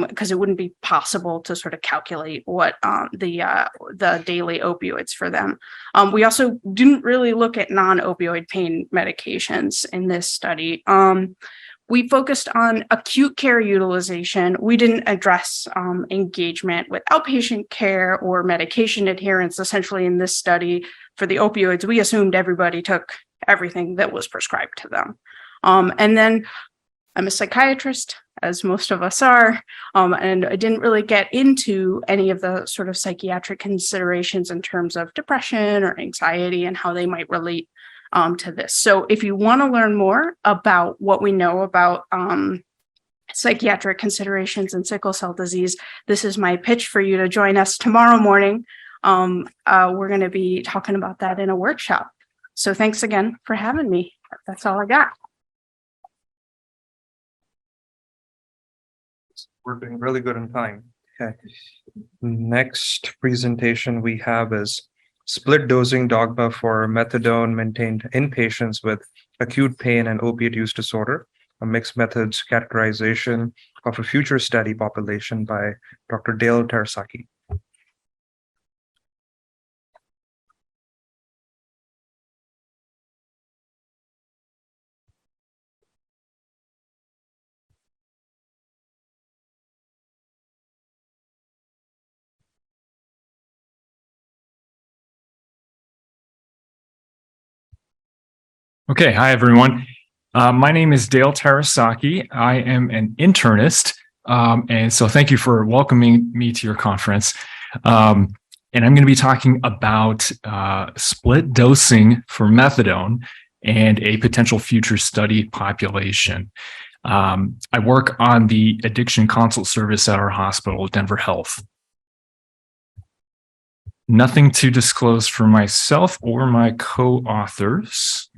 because it wouldn't be possible to sort of calculate what the daily opioids for them. We also didn't really look at non-opioid pain medications in this study. We focused on acute care utilization. We didn't address engagement with outpatient care or medication adherence. Essentially, in this study for the opioids, we assumed everybody took everything that was prescribed to them. And then I'm a psychiatrist, as most of us are, and I didn't really get into any of the sort of psychiatric considerations in terms of depression or anxiety and how they might relate to this. So if you want to learn more about what we know about psychiatric considerations in sickle cell disease, this is my pitch for you to join us tomorrow morning. We're going to be talking about that in a workshop. So thanks again for having me. That's all I got. We're doing really good on time. Okay. Next presentation we have is split dosing dogma for methadone maintained in patients with acute pain and opiate use disorder, a mixed methods categorization of a future study population by Dr. Dale Terasaki. Okay, hi everyone. My name is Dale Terasaki. I am an internist, and so thank you for welcoming me to your conference. And I'm going to be talking about split dosing for methadone and a potential future study population. I work on the addiction consult service at our hospital, Denver Health. Nothing to disclose for myself or my co-authors.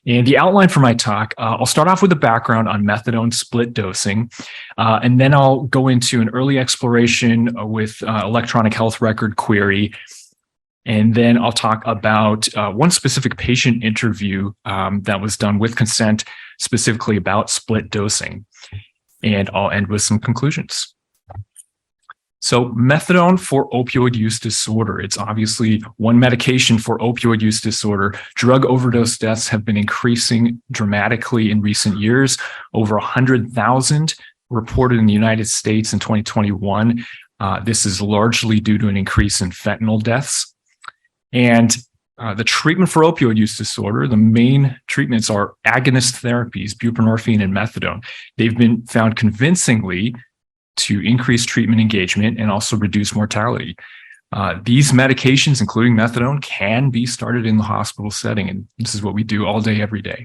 And the outline for my talk, I'll start off with a background on methadone split dosing, and then I'll go into an early exploration with electronic health record query. And then I'll talk about one specific patient interview that was done with consent, specifically about split dosing. And I'll end with some conclusions. So methadone for opioid use disorder. It's obviously one medication for opioid use disorder. Drug overdose deaths have been increasing dramatically in recent years. Over 100,000 reported in the United States in 2021. This is largely due to an increase in fentanyl deaths. And the treatment for opioid use disorder, the main treatments are agonist therapies, buprenorphine and methadone. They've been found convincingly to increase treatment engagement and also reduce mortality. These medications, including methadone, can be started in the hospital setting, and this is what we do all day, every day.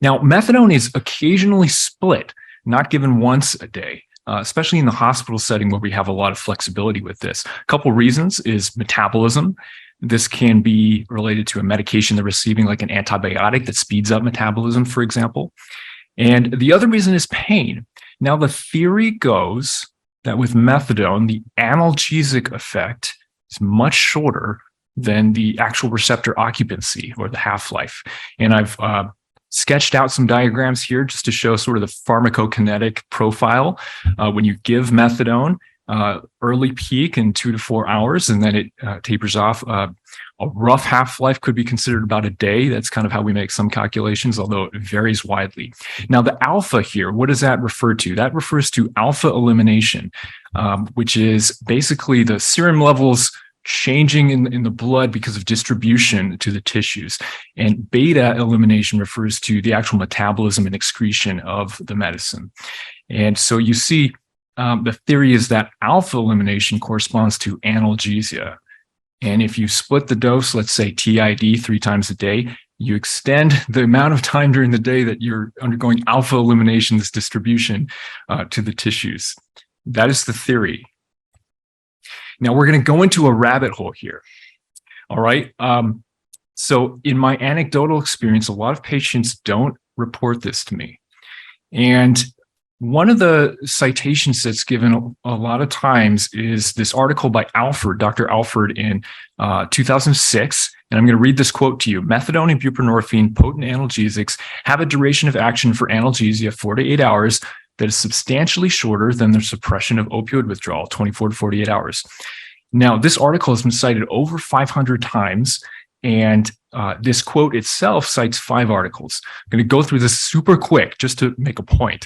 Now, methadone is occasionally split, not given once a day, especially in the hospital setting where we have a lot of flexibility with this. A couple reasons is metabolism. This can be related to a medication they're receiving, like an antibiotic that speeds up metabolism, for example. And the other reason is pain. Now, the theory goes that with methadone, the analgesic effect is much shorter than the actual receptor occupancy or the half-life. And I've sketched out some diagrams here just to show sort of the pharmacokinetic profile. When you give methadone, early peak in 2 to 4 hours, and then it tapers off. A rough half-life could be considered about a day. That's kind of how we make some calculations, although it varies widely. Now, the alpha here, what does that refer to? That refers to alpha elimination, which is basically the serum levels changing in the blood because of distribution to the tissues. And beta elimination refers to the actual metabolism and excretion of the medicine. And so you see, the theory is that alpha elimination corresponds to analgesia. And if you split the dose, let's say TID 3 times a day, you extend the amount of time during the day that you're undergoing alpha elimination, this distribution to the tissues. That is the theory. Now we're going to go into a rabbit hole here. All right. So in my anecdotal experience, a lot of patients don't report this to me. And one of the citations that's given a lot of times is this article by Alford, Dr. Alford in 2006. And I'm going to read this quote to you. Methadone and buprenorphine, potent analgesics, have a duration of action for analgesia 4 to 8 hours that is substantially shorter than the suppression of opioid withdrawal, 24 to 48 hours. Now, this article has been cited over 500 times. And this quote itself cites 5 articles. I'm going to go through this super quick just to make a point.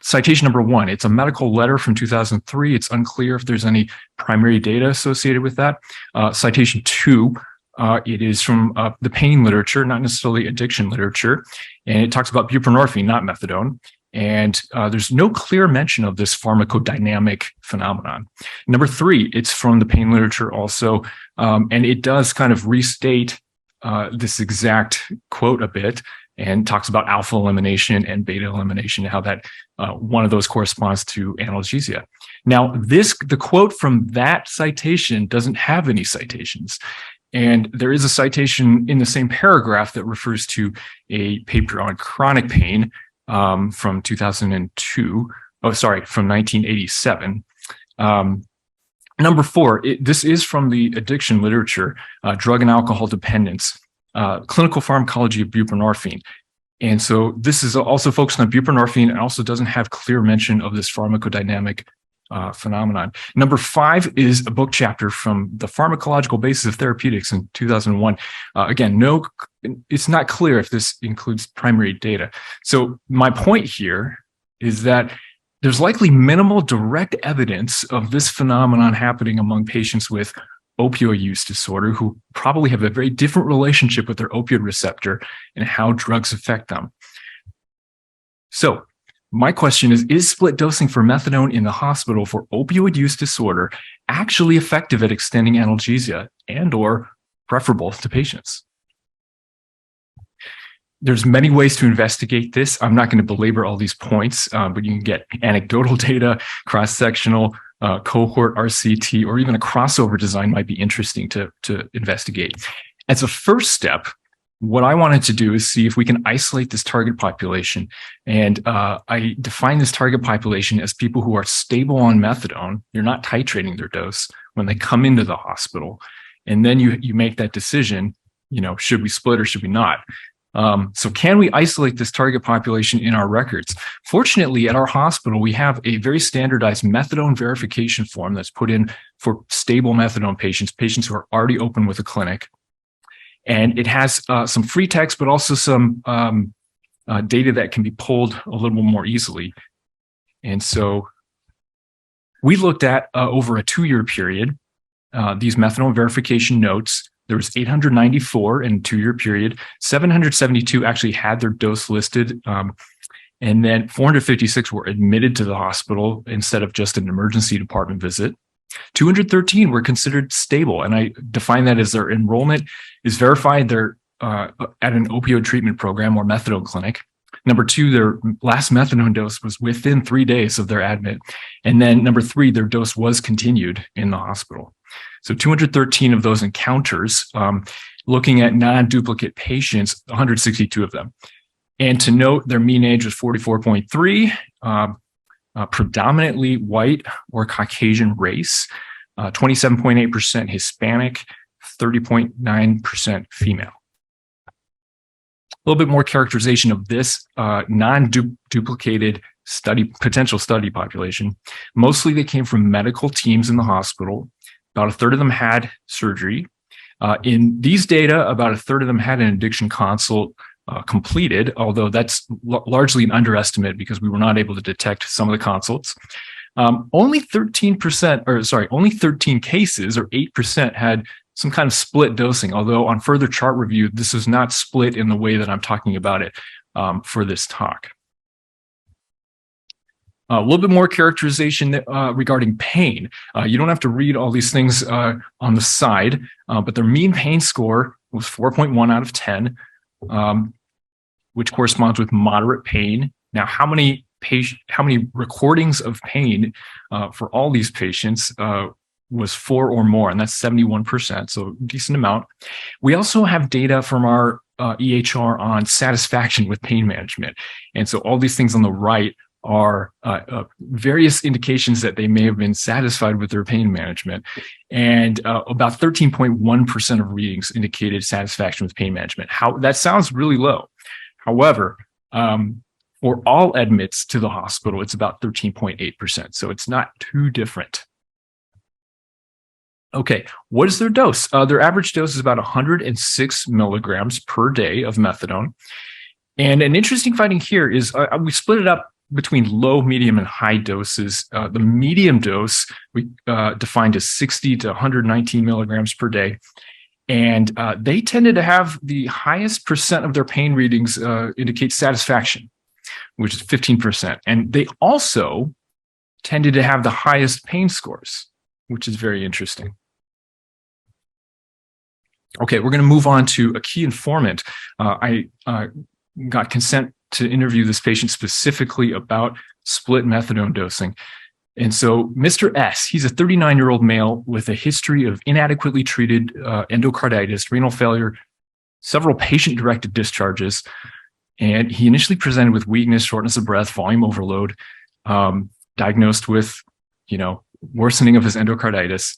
Citation number 1, it's a medical letter from 2003. It's unclear if there's any primary data associated with that. Citation 2, it is from the pain literature, not necessarily addiction literature. And it talks about buprenorphine, not methadone. And there's no clear mention of this pharmacodynamic phenomenon. Number 3, it's from the pain literature also. And it does kind of restate this exact quote a bit, and talks about alpha elimination and beta elimination, how that one of those corresponds to analgesia. Now, the quote from that citation doesn't have any citations. And there is a citation in the same paragraph that refers to a paper on chronic pain from 2002. Oh, sorry, from 1987. Number 4, this is from the addiction literature, drug and alcohol dependence, clinical pharmacology of buprenorphine. And so this is also focused on buprenorphine and also doesn't have clear mention of this pharmacodynamic phenomenon. Number 5 is a book chapter from the Pharmacological Basis of Therapeutics in 2001. Again, it's not clear if this includes primary data. So my point here is that there's likely minimal direct evidence of this phenomenon happening among patients with opioid use disorder who probably have a very different relationship with their opioid receptor and how drugs affect them. So my question is split dosing for methadone in the hospital for opioid use disorder actually effective at extending analgesia and or preferable to patients? There's many ways to investigate this. I'm not going to belabor all these points, but you can get anecdotal data, cross-sectional, cohort RCT, or even a crossover design might be interesting to investigate. As a first step, what I wanted to do is see if we can isolate this target population. And I define this target population as people who are stable on methadone. You're not titrating their dose when they come into the hospital. And then you make that decision, should we split or should we not? So can we isolate this target population in our records? Fortunately, at our hospital, we have a very standardized methadone verification form that's put in for stable methadone patients who are already open with a clinic. And it has some free text, but also some data that can be pulled a little more easily. And so we looked at over a 2-year period, these methadone verification notes. There was 894 in a 2-year period. 772 actually had their dose listed. And then 456 were admitted to the hospital instead of just an emergency department visit. 213 were considered stable. And I define that as their enrollment is verified. They're at an opioid treatment program or methadone clinic. Number 2, their last methadone dose was within 3 days of their admit. And then number 3, their dose was continued in the hospital. So 213 of those encounters, looking at non-duplicate patients, 162 of them. And to note, their mean age was 44.3, predominantly white or Caucasian race, 27.8% Hispanic, 30.9% female. A little bit more characterization of this non-duplicated potential study population. Mostly they came from medical teams in the hospital. About a third of them had surgery. In these data, about a third of them had an addiction consult completed, although that's largely an underestimate because we were not able to detect some of the consults. Only 13 cases or 8% had some kind of split dosing, although on further chart review, this is not split in the way that I'm talking about it for this talk. A little bit more characterization regarding pain. You don't have to read all these things on the side, but their mean pain score was 4.1 out of 10, which corresponds with moderate pain. Now, how many recordings of pain for all these patients was 4 or more, and that's 71%, so decent amount. We also have data from our EHR on satisfaction with pain management. And so all these things on the right are various indications that they may have been satisfied with their pain management. And about 13.1% of readings indicated satisfaction with pain management. That sounds really low. However, for all admits to the hospital, it's about 13.8%. So it's not too different. Okay, what is their dose? Their average dose is about 106 milligrams per day of methadone. And an interesting finding here is we split it up between low, medium, and high doses. The medium dose we defined as 60 to 119 milligrams per day. And they tended to have the highest percent of their pain readings indicate satisfaction, which is 15%. And they also tended to have the highest pain scores, which is very interesting. Okay, we're going to move on to a key informant. I got consent to interview this patient specifically about split methadone dosing. And so Mr. S, he's a 39-year-old male with a history of inadequately treated endocarditis, renal failure, several patient-directed discharges. And he initially presented with weakness, shortness of breath, volume overload, diagnosed with, worsening of his endocarditis.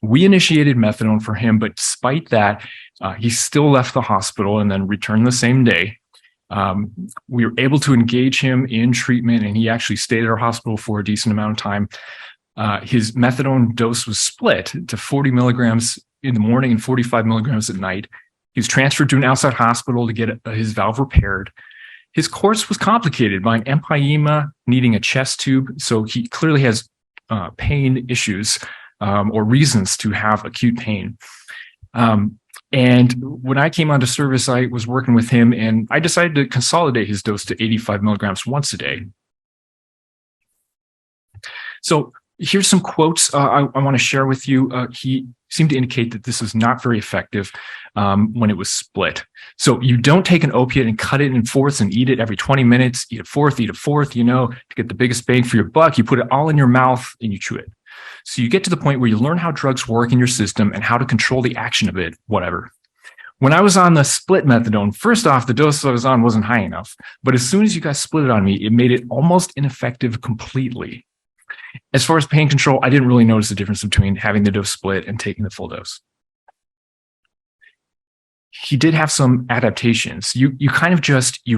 We initiated methadone for him, but despite that, he still left the hospital and then returned the same day. We were able to engage him in treatment, and he actually stayed at our hospital for a decent amount of time. His methadone dose was split to 40 milligrams in the morning and 45 milligrams at night. He was transferred to an outside hospital to get his valve repaired. His course was complicated by an empyema, needing a chest tube. So he clearly has pain issues or reasons to have acute pain. And when I came onto service, I was working with him, and I decided to consolidate his dose to 85 milligrams once a day. So here's some quotes I want to share with you. He seemed to indicate that this was not very effective when it was split. So you don't take an opiate and cut it in fourths and eat it every 20 minutes, eat a fourth, to get the biggest bang for your buck. You put it all in your mouth and you chew it. So you get to the point where you learn how drugs work in your system and how to control the action of it, whatever. When I was on the split methadone, first off, the dose I was on wasn't high enough. But as soon as you guys split it on me, it made it almost ineffective completely. As far as pain control, I didn't really notice the difference between having the dose split and taking the full dose. He did have some adaptations. You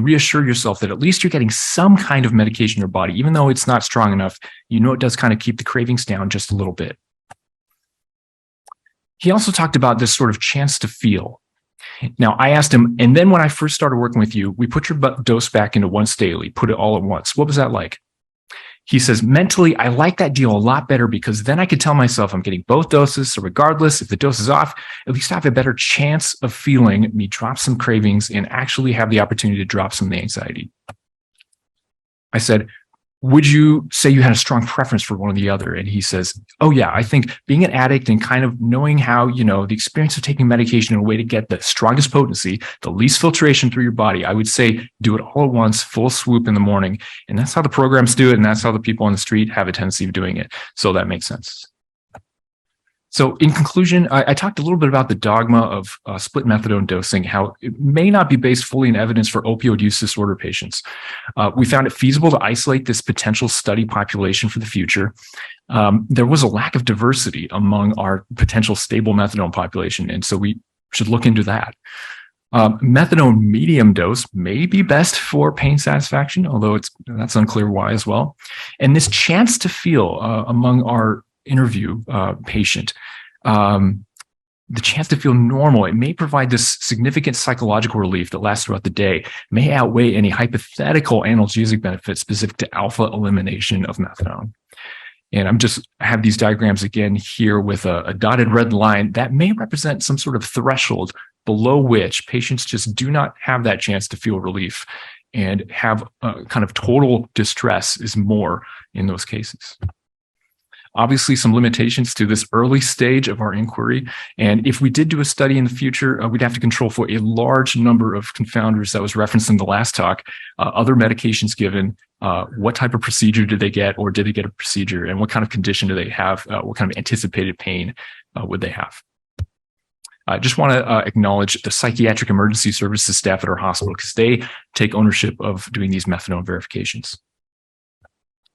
reassure yourself that at least you're getting some kind of medication in your body, even though it's not strong enough. It does kind of keep the cravings down just a little bit. He also talked about this sort of chance to feel. Now, I asked him, and then when I first started working with you, we put your dose back into once daily, put it all at once. What was that like? He says, mentally, I like that deal a lot better because then I could tell myself I'm getting both doses. So regardless, if the dose is off, at least I have a better chance of feeling me drop some cravings and actually have the opportunity to drop some of the anxiety. I said, would you say you had a strong preference for one or the other? And he says, oh yeah, I think being an addict and kind of knowing how, the experience of taking medication in a way to get the strongest potency, the least filtration through your body, I would say do it all at once, full swoop in the morning. And that's how the programs do it. And that's how the people on the street have a tendency of doing it. So that makes sense. So in conclusion, I talked a little bit about the dogma of split methadone dosing, how it may not be based fully in evidence for opioid use disorder patients. We found it feasible to isolate this potential study population for the future. There was a lack of diversity among our potential stable methadone population, and so we should look into that. Methadone medium dose may be best for pain satisfaction, although that's unclear why as well. And this chance to feel among our interview patient, the chance to feel normal, it may provide this significant psychological relief that lasts throughout the day, may outweigh any hypothetical analgesic benefits specific to alpha elimination of methadone. And I have these diagrams again here with a dotted red line that may represent some sort of threshold below which patients just do not have that chance to feel relief and have kind of total distress is more in those cases. Obviously, some limitations to this early stage of our inquiry. And if we did do a study in the future, we'd have to control for a large number of confounders that was referenced in the last talk, other medications given, what type of procedure did they get, or did they get a procedure, and what kind of condition do they have, what kind of anticipated pain would they have. I just want to acknowledge the psychiatric emergency services staff at our hospital because they take ownership of doing these methadone verifications.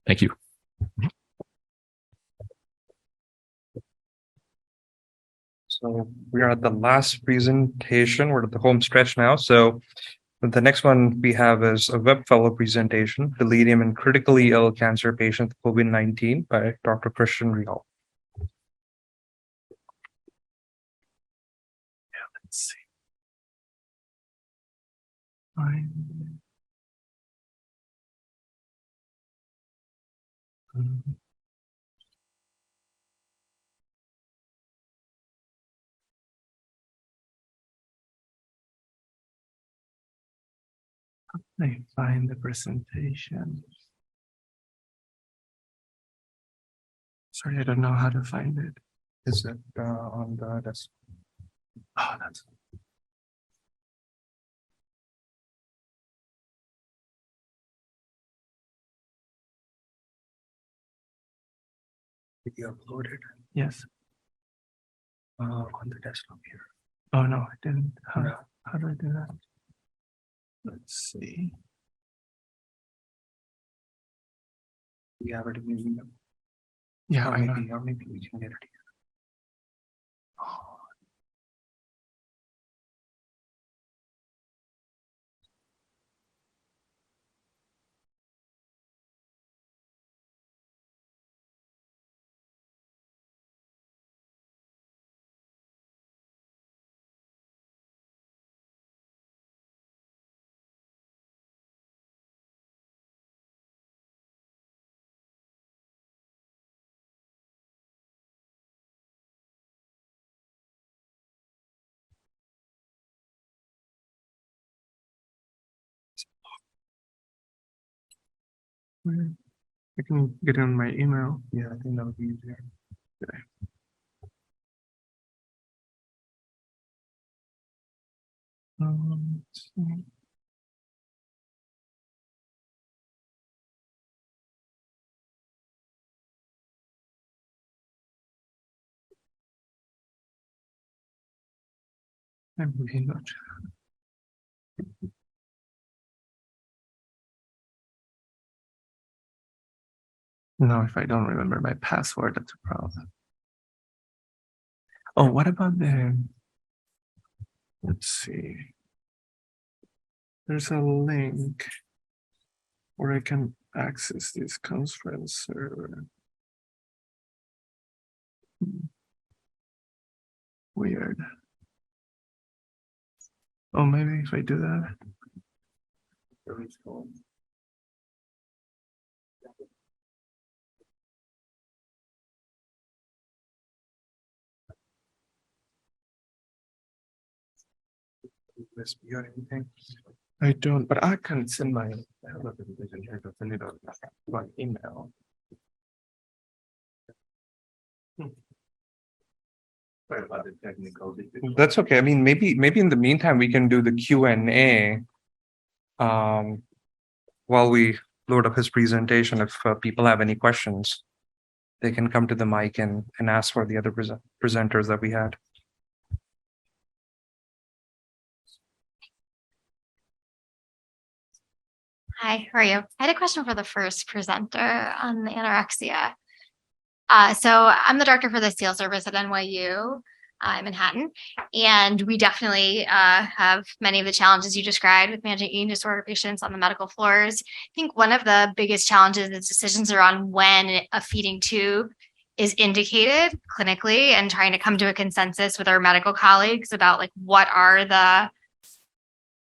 Thank you. So we are at the last presentation. We're at the home stretch now. So the next one we have is a web fellow presentation, Delirium in Critically Ill Cancer Patient COVID-19 by Dr. Christian Rial. Let's see. Fine. I find the presentation. Sorry, I don't know how to find it. Is it on the desk? Oh, that's. Did you upload it? Yes. On the desktop here. Oh, no, I didn't. No. How do I do that? Let's see. We have it in the email. Yeah, Or I know. maybe we can get it here. I can get it on my email. Yeah, I think that would be easier. Let's see. I'm really not. No, if I don't remember my password, that's a problem. Oh, what about let's see. There's a link where I can access this conference server. Weird. Oh, maybe if I do that. USB or anything. I don't, but I can send my, I have a presentation here to send it on by email. Sorry about the technical difficulty. That's okay. I mean, maybe in the meantime we can do the Q&A while we load up his presentation. If people have any questions, they can come to the mic and ask for the other presenters that we had. Hi, how are you? I had a question for the first presenter on the anorexia. So I'm the director for the SEAL service at NYU in Manhattan, and we definitely have many of the challenges you described with managing eating disorder patients on the medical floors. I think one of the biggest challenges is decisions around when a feeding tube is indicated clinically and trying to come to a consensus with our medical colleagues about like what are the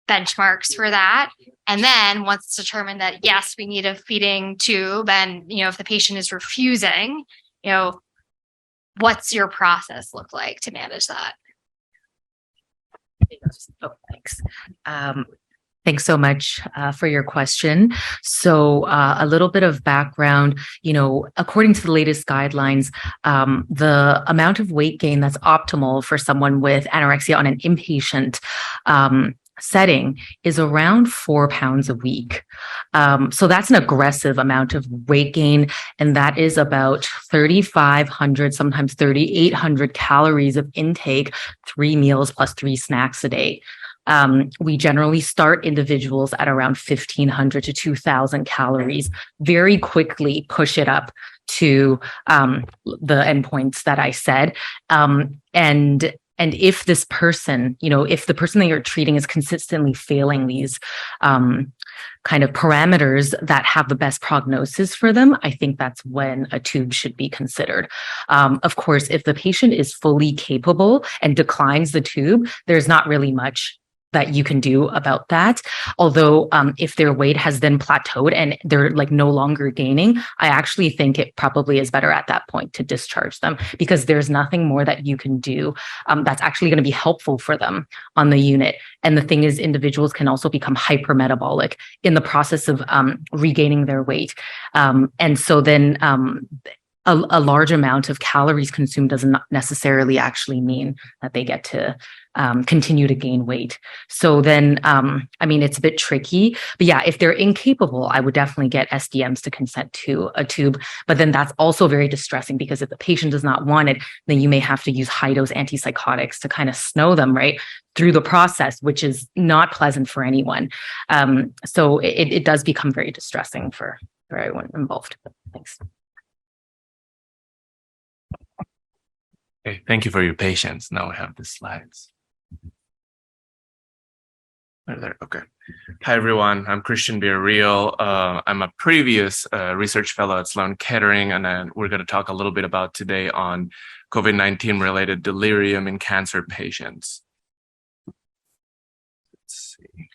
benchmarks for that. And then once it's determined that, yes, we need a feeding tube, and, if the patient is refusing, what's your process look like to manage that? Oh, thanks. Thanks so much for your question. So a little bit of background, according to the latest guidelines, the amount of weight gain that's optimal for someone with anorexia on an inpatient setting is around 4 pounds a week. So that's an aggressive amount of weight gain. And that is about 3,500, sometimes 3,800 calories of intake, 3 meals plus 3 snacks a day. We generally start individuals at around 1,500 to 2,000 calories, very quickly push it up to the endpoints that I said. And if this person, if the person that you're treating is consistently failing these kind of parameters that have the best prognosis for them, I think that's when a tube should be considered. Of course, if the patient is fully capable and declines the tube, there's not really much that you can do about that. Although if their weight has then plateaued and they're like no longer gaining, I actually think it probably is better at that point to discharge them, because there's nothing more that you can do that's actually going to be helpful for them on the unit. And the thing is, individuals can also become hypermetabolic in the process of regaining their weight. And so then a large amount of calories consumed does not necessarily actually mean that they get to continue to gain weight. So then, I mean, it's a bit tricky, but yeah, if they're incapable, I would definitely get SDMs to consent to a tube. But then that's also very distressing, because if the patient does not want it, then you may have to use high dose antipsychotics to kind of snow them right through the process, which is not pleasant for anyone. So it does become very distressing for everyone involved. Thanks. Okay, thank you for your patience. Now I have the slides. There. Okay. Hi, everyone. I'm Christian Villarreal. I'm a previous research fellow at Sloan Kettering, and then we're going to talk a little bit about today on COVID-19 related delirium in cancer patients. Let's see.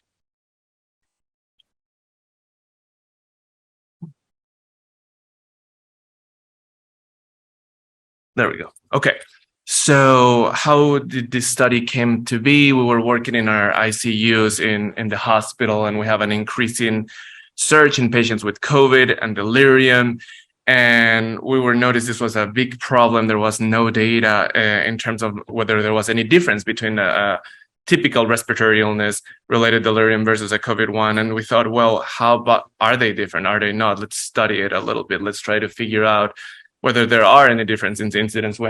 There we go. Okay. So how did this study came to be? We were working in our ICUs in the hospital, and we have an increasing surge in patients with COVID and delirium. And we were noticed this was a big problem. There was no data in terms of whether there was any difference between a typical respiratory illness related delirium versus a COVID-1. And we thought, well, how about, are they different? Are they not? Let's study it a little bit. Let's try to figure out whether there are any difference in incidence.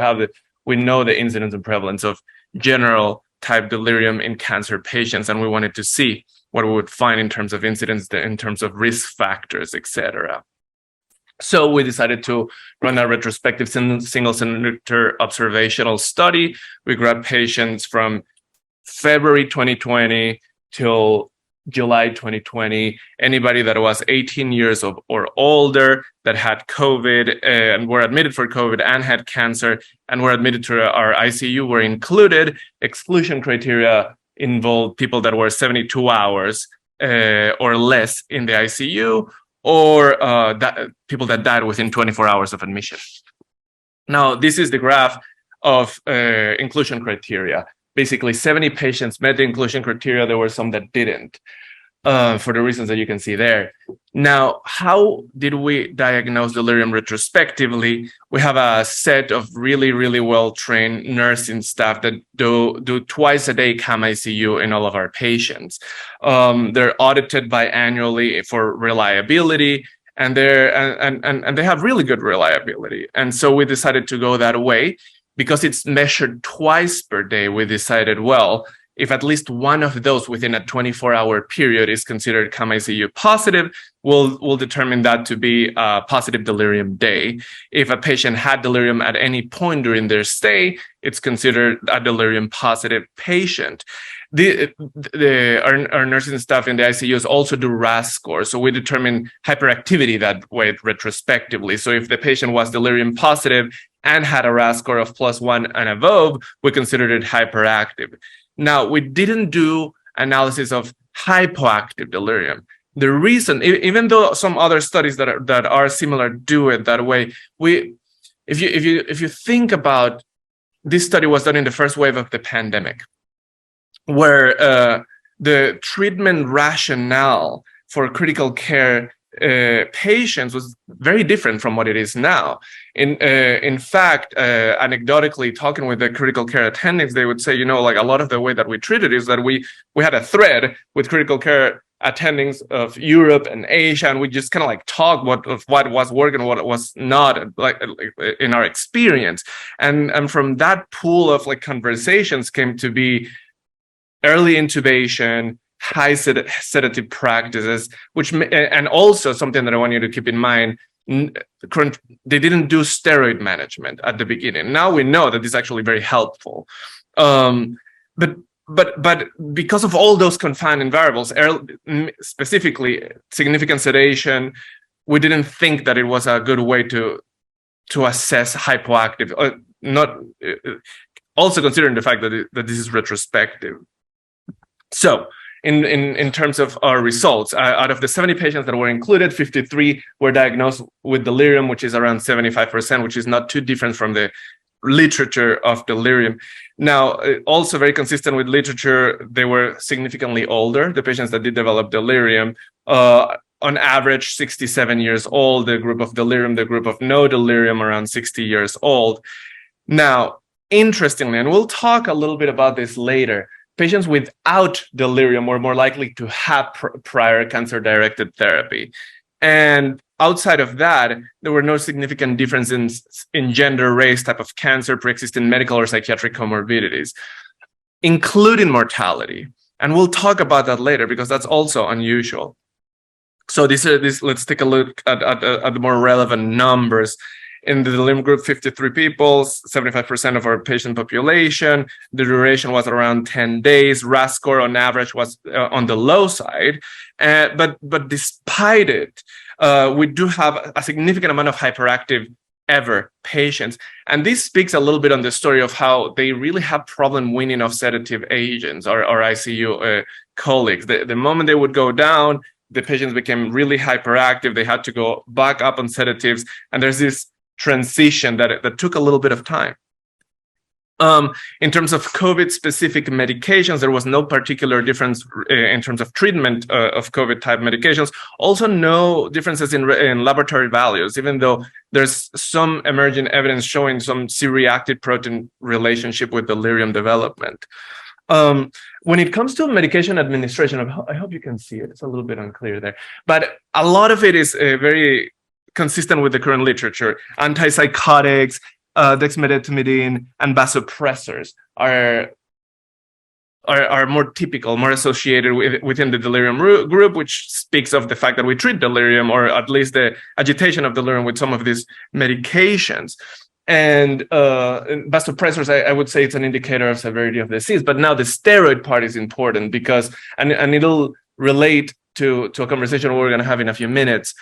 We know the incidence and prevalence of general type delirium in cancer patients, and we wanted to see what we would find in terms of incidence, in terms of risk factors, etc. So we decided to run a retrospective single center observational study. We grabbed patients from February 2020 till July 2020, anybody that was 18 years or older that had COVID and were admitted for COVID and had cancer and were admitted to our ICU were included. Exclusion criteria involved people that were 72 hours or less in the ICU, or people that died within 24 hours of admission. Now, this is the graph of inclusion criteria. Basically, 70 patients met the inclusion criteria. There were some that didn't, for the reasons that you can see there. Now, how did we diagnose delirium retrospectively? We have a set of really, really well-trained nursing staff that do twice a day CAM ICU in all of our patients. They're audited biannually for reliability, and they have really good reliability. And so we decided to go that way. Because it's measured twice per day, we decided, well, if at least one of those within a 24-hour period is considered CAM ICU positive, we'll determine that to be a positive delirium day. If a patient had delirium at any point during their stay, it's considered a delirium positive patient. Our nursing staff in the ICUs also do RAS scores, so we determine hyperactivity that way retrospectively. So if the patient was delirium positive and had a RAS score of +1 and above, we considered it hyperactive. Now, we didn't do analysis of hypoactive delirium. The reason, even though some other studies that are similar do it that way, if you think about, this study was done in the first wave of the pandemic, where the treatment rationale for critical care patients was very different from what it is now. In fact, anecdotally, talking with the critical care attendings, they would say, you know, like a lot of the way that we treated is that we had a thread with critical care attendings of Europe and Asia, and we just kind of like talk what was working, what was not, like in our experience, and from that pool of like conversations came to be early intubation, high sedative practices, and also something that I want you to keep in mind, they didn't do steroid management at the beginning. Now we know that this is actually very helpful. But because of all those confounding variables, specifically significant sedation, we didn't think that it was a good way to assess hypoactive, also considering the fact that this is retrospective. So in terms of our results, out of the 70 patients that were included, 53 were diagnosed with delirium, which is around 75%, which is not too different from the literature of delirium. Now, also very consistent with literature, they were significantly older, the patients that did develop delirium. on average 67 years old, the group of delirium, the group of no delirium around 60 years old. Now, interestingly, and we'll talk a little bit about this later, patients without delirium were more likely to have prior cancer-directed therapy. And outside of that, there were no significant differences in gender, race, type of cancer, pre-existing medical or psychiatric comorbidities, including mortality. And we'll talk about that later because that's also unusual. So let's take a look at the more relevant numbers. In the delirium group, 53 people, 75% of our patient population. The duration was around 10 days. RAS score on average was on the low side. But despite it, we do have a significant amount of hyperactive ever patients. And this speaks a little bit on the story of how they really have problem weaning off sedative agents or ICU colleagues. The moment they would go down, the patients became really hyperactive. They had to go back up on sedatives. And there's this transition that took a little bit of time. In terms of COVID-specific medications, there was no particular difference in terms of treatment of COVID-type medications. Also, no differences in laboratory values, even though there's some emerging evidence showing some C-reactive protein relationship with delirium development. When it comes to medication administration, I hope you can see it. It's a little bit unclear there, but a lot of it is very consistent with the current literature. Antipsychotics, dexmedetomidine, and vasopressors are more typical, more associated within the delirium group, which speaks of the fact that we treat delirium, or at least the agitation of delirium, with some of these medications. And vasopressors, I would say it's an indicator of severity of disease. But now the steroid part is important because, and it'll relate to a conversation we're going to have in a few minutes.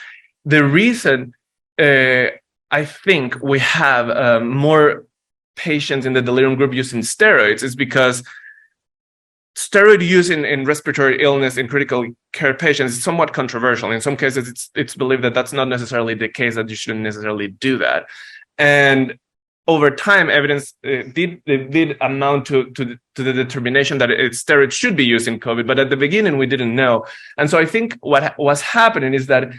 The reason I think we have more patients in the delirium group using steroids is because steroid use in respiratory illness in critical care patients is somewhat controversial. In some cases, it's believed that that's not necessarily the case, that you shouldn't necessarily do that. And over time, evidence did amount to the determination that steroids should be used in COVID. But at the beginning, we didn't know. And so I think what was happening is that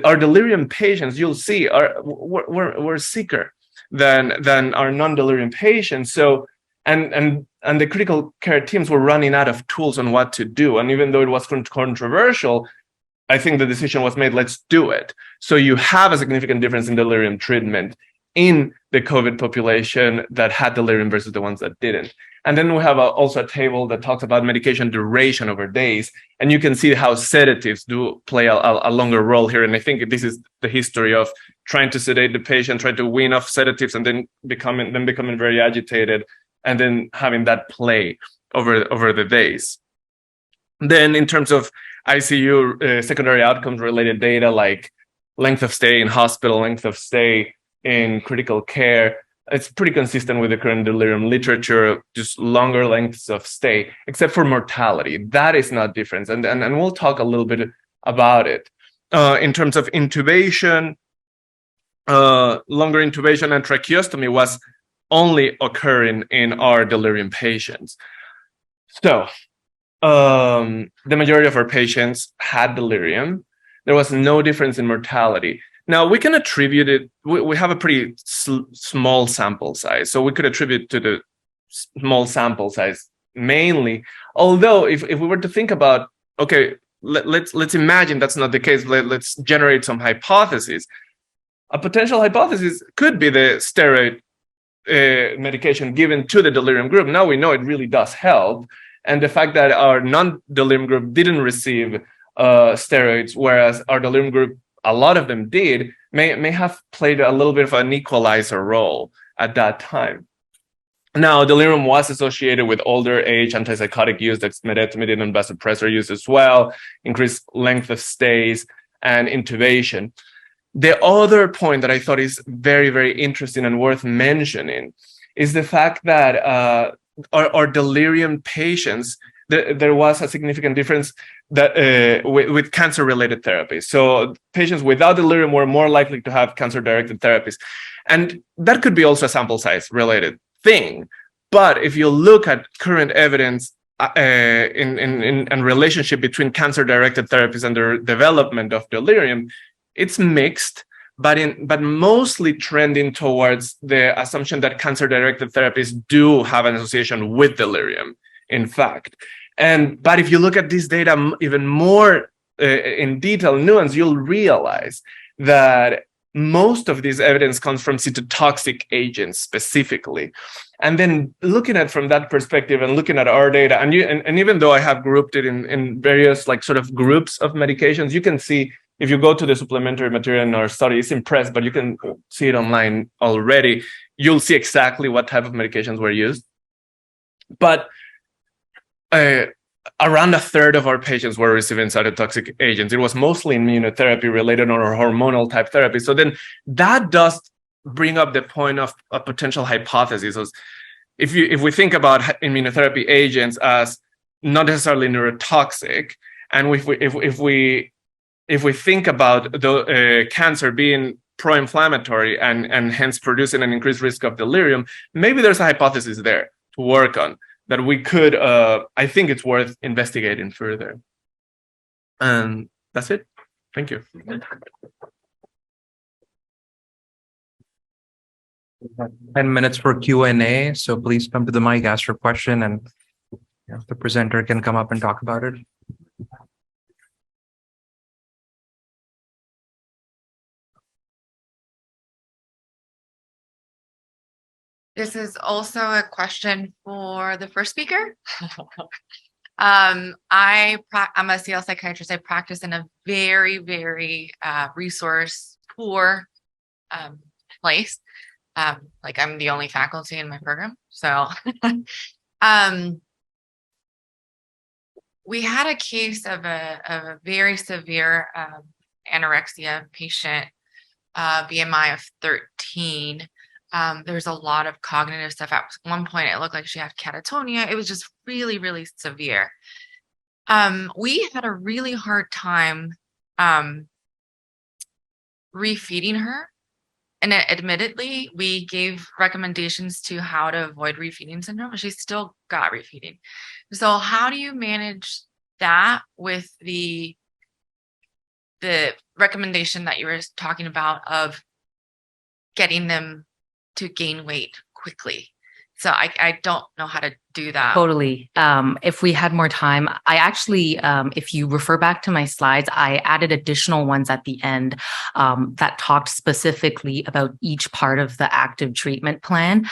our delirium patients, you'll see, were sicker than our non-delirium patients. So, and the critical care teams were running out of tools on what to do. And even though it was controversial, I think the decision was made, let's do it. So you have a significant difference in delirium treatment in the COVID population that had delirium versus the ones that didn't. And then we have also a table that talks about medication duration over days. And you can see how sedatives do play a longer role here. And I think this is the history of trying to sedate the patient, trying to wean off sedatives, and then becoming very agitated, and then having that play over the days. Then in terms of ICU secondary outcomes related data, like length of stay in hospital, length of stay in critical care, it's pretty consistent with the current delirium literature, just longer lengths of stay, except for mortality. That is not different. And we'll talk a little bit about it. In terms of intubation, longer intubation and tracheostomy was only occurring in our delirium patients. So the majority of our patients had delirium. There was no difference in mortality. Now, we can attribute it, we have a pretty small sample size, so we could attribute to the small sample size mainly. Although, if we were to think about, okay, let's imagine that's not the case, let's generate some hypotheses. A potential hypothesis could be the steroid medication given to the delirium group. Now we know it really does help. And the fact that our non-delirium group didn't receive steroids, whereas our delirium group, a lot of them did, may have played a little bit of an equalizer role at that time. Now, delirium was associated with older age antipsychotic use, dexmedetomidine and vasopressor use as well, increased length of stays, and intubation. The other point that I thought is very, very interesting and worth mentioning is the fact that our delirium patients, there was a significant difference that with cancer-related therapies. So patients without delirium were more likely to have cancer-directed therapies. And that could be also a sample size related thing. But if you look at current evidence, in relationship between cancer-directed therapies and their development of delirium, it's mixed, but mostly trending towards the assumption that cancer-directed therapies do have an association with delirium, in fact. But if you look at this data even more in detail, nuance, you'll realize that most of this evidence comes from cytotoxic agents specifically. And then looking at from that perspective and looking at our data, and even though I have grouped it in various like sort of groups of medications, you can see if you go to the supplementary material in our study, it's impressed, but you can see it online already. You'll see exactly what type of medications were used. But around a third of our patients were receiving cytotoxic agents. It was mostly immunotherapy related or hormonal type therapy. So then that does bring up the point of a potential hypothesis. So if we think about immunotherapy agents as not necessarily neurotoxic, and if we think about the cancer being pro-inflammatory and hence producing an increased risk of delirium, maybe there's a hypothesis there to work on that we could, I think it's worth investigating further. And that's it. Thank you. 10 minutes for Q&A. So please come to the mic, ask your question, and the presenter can come up and talk about it. This is also a question for the first speaker. I'm a CL psychiatrist. I practice in a very, very resource poor place. Like I'm the only faculty in my program. So we had a case of a very severe anorexia patient, BMI of 13. There's a lot of cognitive stuff. At one point, it looked like she had catatonia. It was just really, really severe. We had a really hard time refeeding her. And admittedly, we gave recommendations to how to avoid refeeding syndrome, but she still got refeeding. So how do you manage that with the recommendation that you were talking about of getting them to gain weight quickly? So I don't know how to do that. Totally. If we had more time, I actually, if you refer back to my slides, I added additional ones at the end that talked specifically about each part of the active treatment plan,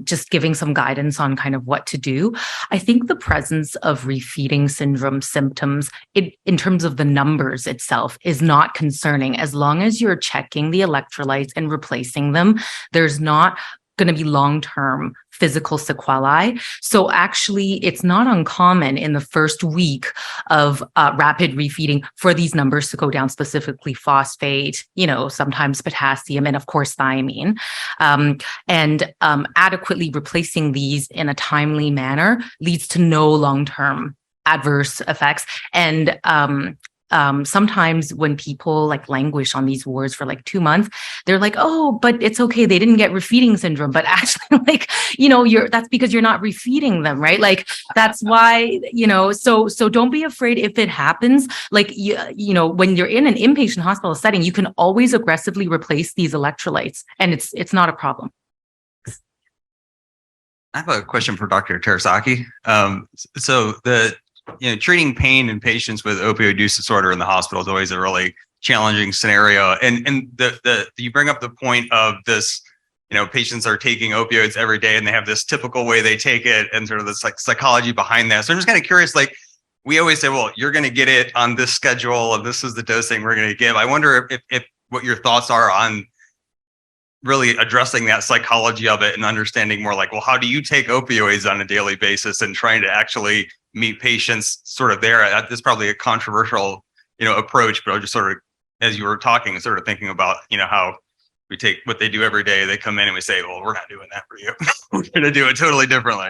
just giving some guidance on kind of what to do. I think the presence of refeeding syndrome symptoms, in terms of the numbers itself, is not concerning. As long as you're checking the electrolytes and replacing them, there's not going to be long-term physical sequelae. So actually, it's not uncommon in the first week of rapid refeeding for these numbers to go down, specifically phosphate, sometimes potassium, and of course, thiamine. And adequately replacing these in a timely manner leads to no long-term adverse effects. And sometimes when people like languish on these wards for like 2 months, they're like, oh, but it's okay, they didn't get refeeding syndrome. But actually, that's because you're not refeeding them, right? Like that's why, so don't be afraid if it happens. Like when you're in an inpatient hospital setting, you can always aggressively replace these electrolytes, and it's not a problem. I have a question for Dr. Terasaki. Treating pain in patients with opioid use disorder in the hospital is always a really challenging scenario. And you bring up the point of this, patients are taking opioids every day and they have this typical way they take it and sort of this like psychology behind that. So I'm just kind of curious, like we always say, well, you're going to get it on this schedule and this is the dosing we're going to give. I wonder if what your thoughts are on really addressing that psychology of it and understanding more like, well, how do you take opioids on a daily basis and trying to actually meet patients sort of there? This is probably a controversial, approach, but I just sort of, as you were talking, sort of thinking about, how we take what they do every day. They come in and we say, well, we're not doing that for you. We're going to do it totally differently.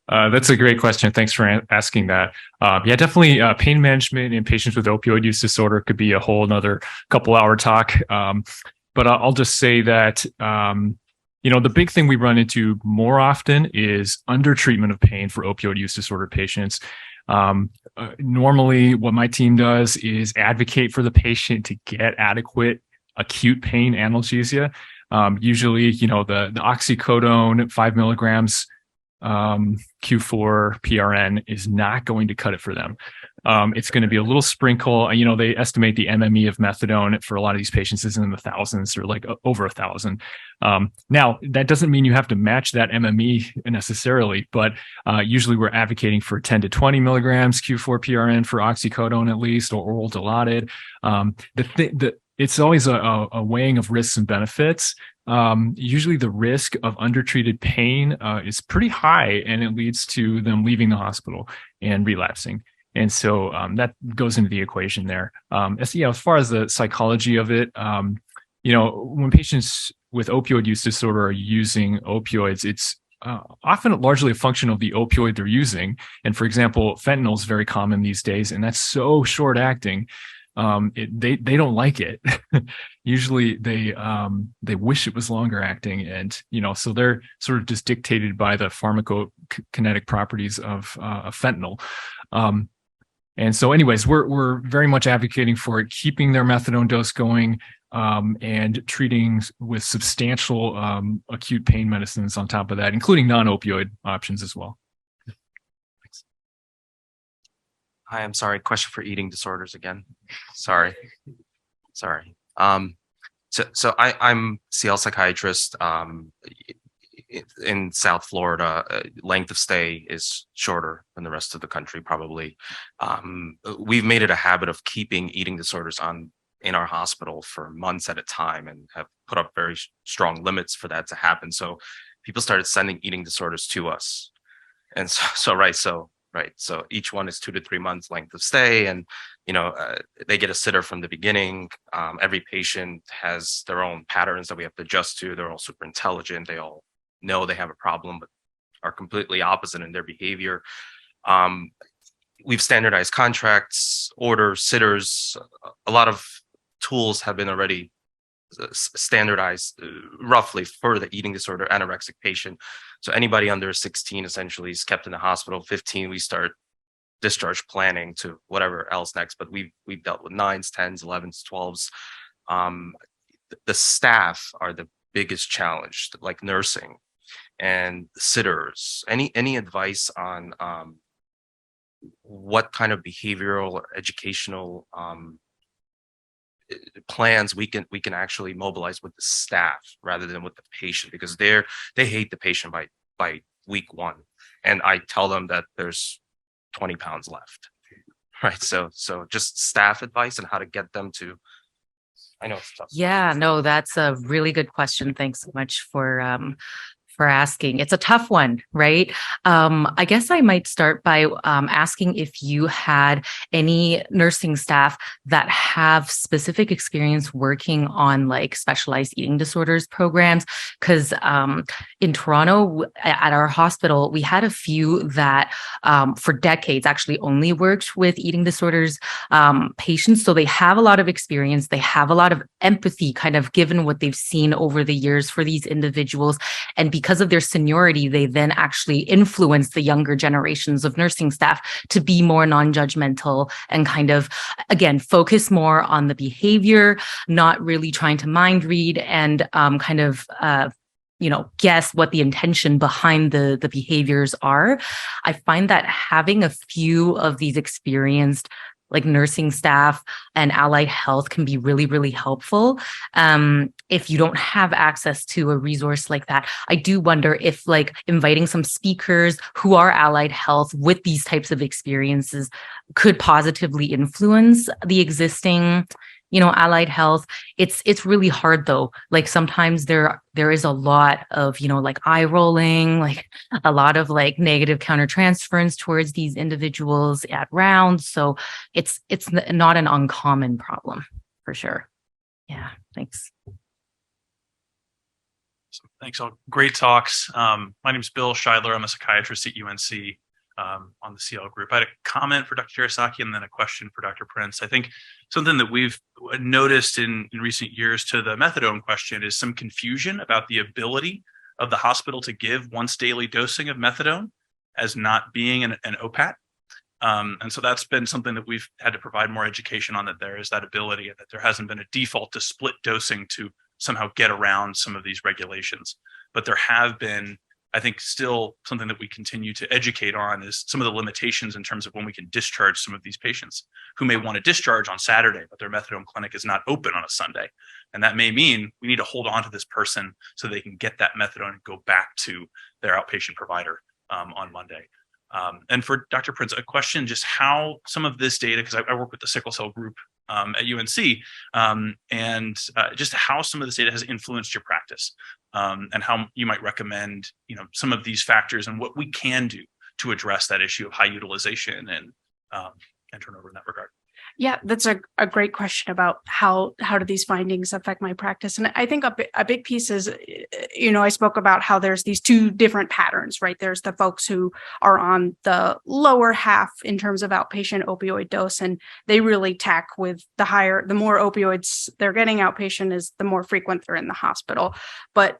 That's a great question. Thanks for asking that. Definitely pain management in patients with opioid use disorder could be a whole another couple hour talk. But I'll just say that The big thing we run into more often is under treatment of pain for opioid use disorder patients. Normally, what my team does is advocate for the patient to get adequate acute pain analgesia. Usually, the oxycodone 5 milligrams Q4 PRN is not going to cut it for them. It's going to be a little sprinkle. They estimate the MME of methadone for a lot of these patients is in the thousands or like over 1,000. Now, that doesn't mean you have to match that MME necessarily, but usually we're advocating for 10 to 20 milligrams Q4 PRN for oxycodone at least, or oral Dilaudid. It's always a weighing of risks and benefits. Usually the risk of undertreated pain is pretty high, and it leads to them leaving the hospital and relapsing. And so that goes into the equation there. As far as the psychology of it, when patients with opioid use disorder are using opioids, it's often largely a function of the opioid they're using. And for example, fentanyl is very common these days, and that's so short acting. They don't like it. Usually they wish it was longer acting, and so they're sort of just dictated by the pharmacokinetic properties of fentanyl. And so anyways, we're very much advocating for it, keeping their methadone dose going, and treating with substantial acute pain medicines on top of that, including non-opioid options as well. Hi, I'm sorry. Question for eating disorders again. Sorry. So I'm CL psychiatrist in South Florida. Length of stay is shorter than the rest of the country, probably. We've made it a habit of keeping eating disorders in our hospital for months at a time, and have put up very strong limits for that to happen. So people started sending eating disorders to us, and so each one is 2 to 3 months length of stay, and they get a sitter from the beginning. Every patient has their own patterns that we have to adjust to. They're all super intelligent. They all know they have a problem, but are completely opposite in their behavior. We've standardized contracts, orders, sitters. A lot of tools have been already standardized roughly for the eating disorder anorexic patient. So anybody under 16 essentially is kept in the hospital. 15, we start discharge planning to whatever else next. But we've dealt with 9s, 10s, 11s, 12s. The staff are the biggest challenge, like nursing and sitters. Any advice on what kind of behavioral or educational plans we can actually mobilize with the staff rather than with the patient, because they hate the patient by week 1, and I tell them that there's 20 pounds left, right? So just staff advice on how to get them to. I know it's tough. Yeah, no, that's a really good question. Thanks so much for asking. It's a tough one, right? I guess I might start by asking if you had any nursing staff that have specific experience working on like specialized eating disorders programs. Because in Toronto, at our hospital, we had a few that for decades actually only worked with eating disorders patients. So they have a lot of experience. They have a lot of empathy, kind of given what they've seen over the years for these individuals. And because of their seniority, they then actually influence the younger generations of nursing staff to be more non-judgmental and kind of, again, focus more on the behavior, not really trying to mind read and guess what the intention behind the behaviors are. I find that having a few of these experienced like nursing staff and allied health can be really, really helpful. If you don't have access to a resource like that, I do wonder if like inviting some speakers who are allied health with these types of experiences could positively influence the existing allied health. It's really hard though. Like sometimes there is a lot of, like eye rolling, like a lot of like negative countertransference towards these individuals at rounds. So it's not an uncommon problem for sure. Yeah. Thanks. Thanks all. Great talks. My name is Bill Scheidler. I'm a psychiatrist at UNC. on the CL group. I had a comment for Dr. Terasaki and then a question for Dr. Prince. I think something that we've noticed in recent years to the methadone question is some confusion about the ability of the hospital to give once daily dosing of methadone as not being an OPAT. And so that's been something that we've had to provide more education on, that there is that ability and that there hasn't been a default to split dosing to somehow get around some of these regulations. But there have been, I think, still something that we continue to educate on is some of the limitations in terms of when we can discharge some of these patients who may want to discharge on Saturday, but their methadone clinic is not open on a Sunday. And that may mean we need to hold on to this person so they can get that methadone and go back to their outpatient provider on Monday. And for Dr. Prince, a question, just how some of this data, because I work with the sickle cell group at UNC, and just how some of this data has influenced your practice, and how you might recommend, some of these factors and what we can do to address that issue of high utilization and turnover in that regard. Yeah, that's a great question about how do these findings affect my practice. And I think a big piece is, I spoke about how there's these two different patterns, right? There's the folks who are on the lower half in terms of outpatient opioid dose, and they really tack with the more opioids they're getting outpatient is the more frequent they're in the hospital. But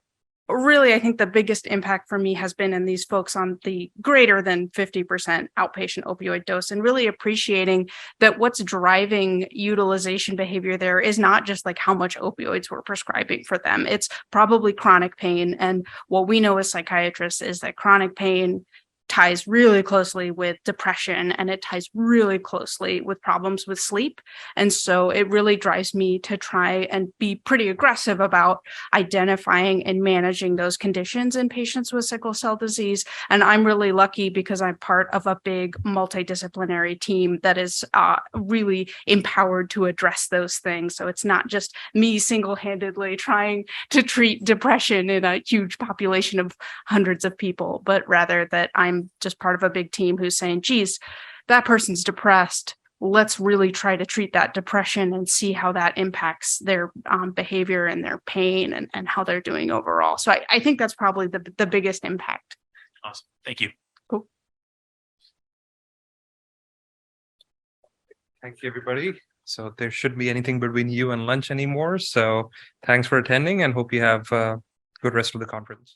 really, I think the biggest impact for me has been in these folks on the greater than 50% outpatient opioid dose, and really appreciating that what's driving utilization behavior there is not just like how much opioids we're prescribing for them. It's probably chronic pain. And what we know as psychiatrists is that chronic pain ties really closely with depression, and it ties really closely with problems with sleep. And so it really drives me to try and be pretty aggressive about identifying and managing those conditions in patients with sickle cell disease. And I'm really lucky because I'm part of a big multidisciplinary team that is really empowered to address those things. So it's not just me single-handedly trying to treat depression in a huge population of hundreds of people, but rather that I'm just part of a big team who's saying, geez, that person's depressed. Let's really try to treat that depression and see how that impacts their behavior and their pain and how they're doing overall. So I think that's probably the biggest impact. Awesome. Thank you. Cool. Thank you, everybody. So there shouldn't be anything between you and lunch anymore. So thanks for attending and hope you have a good rest of the conference.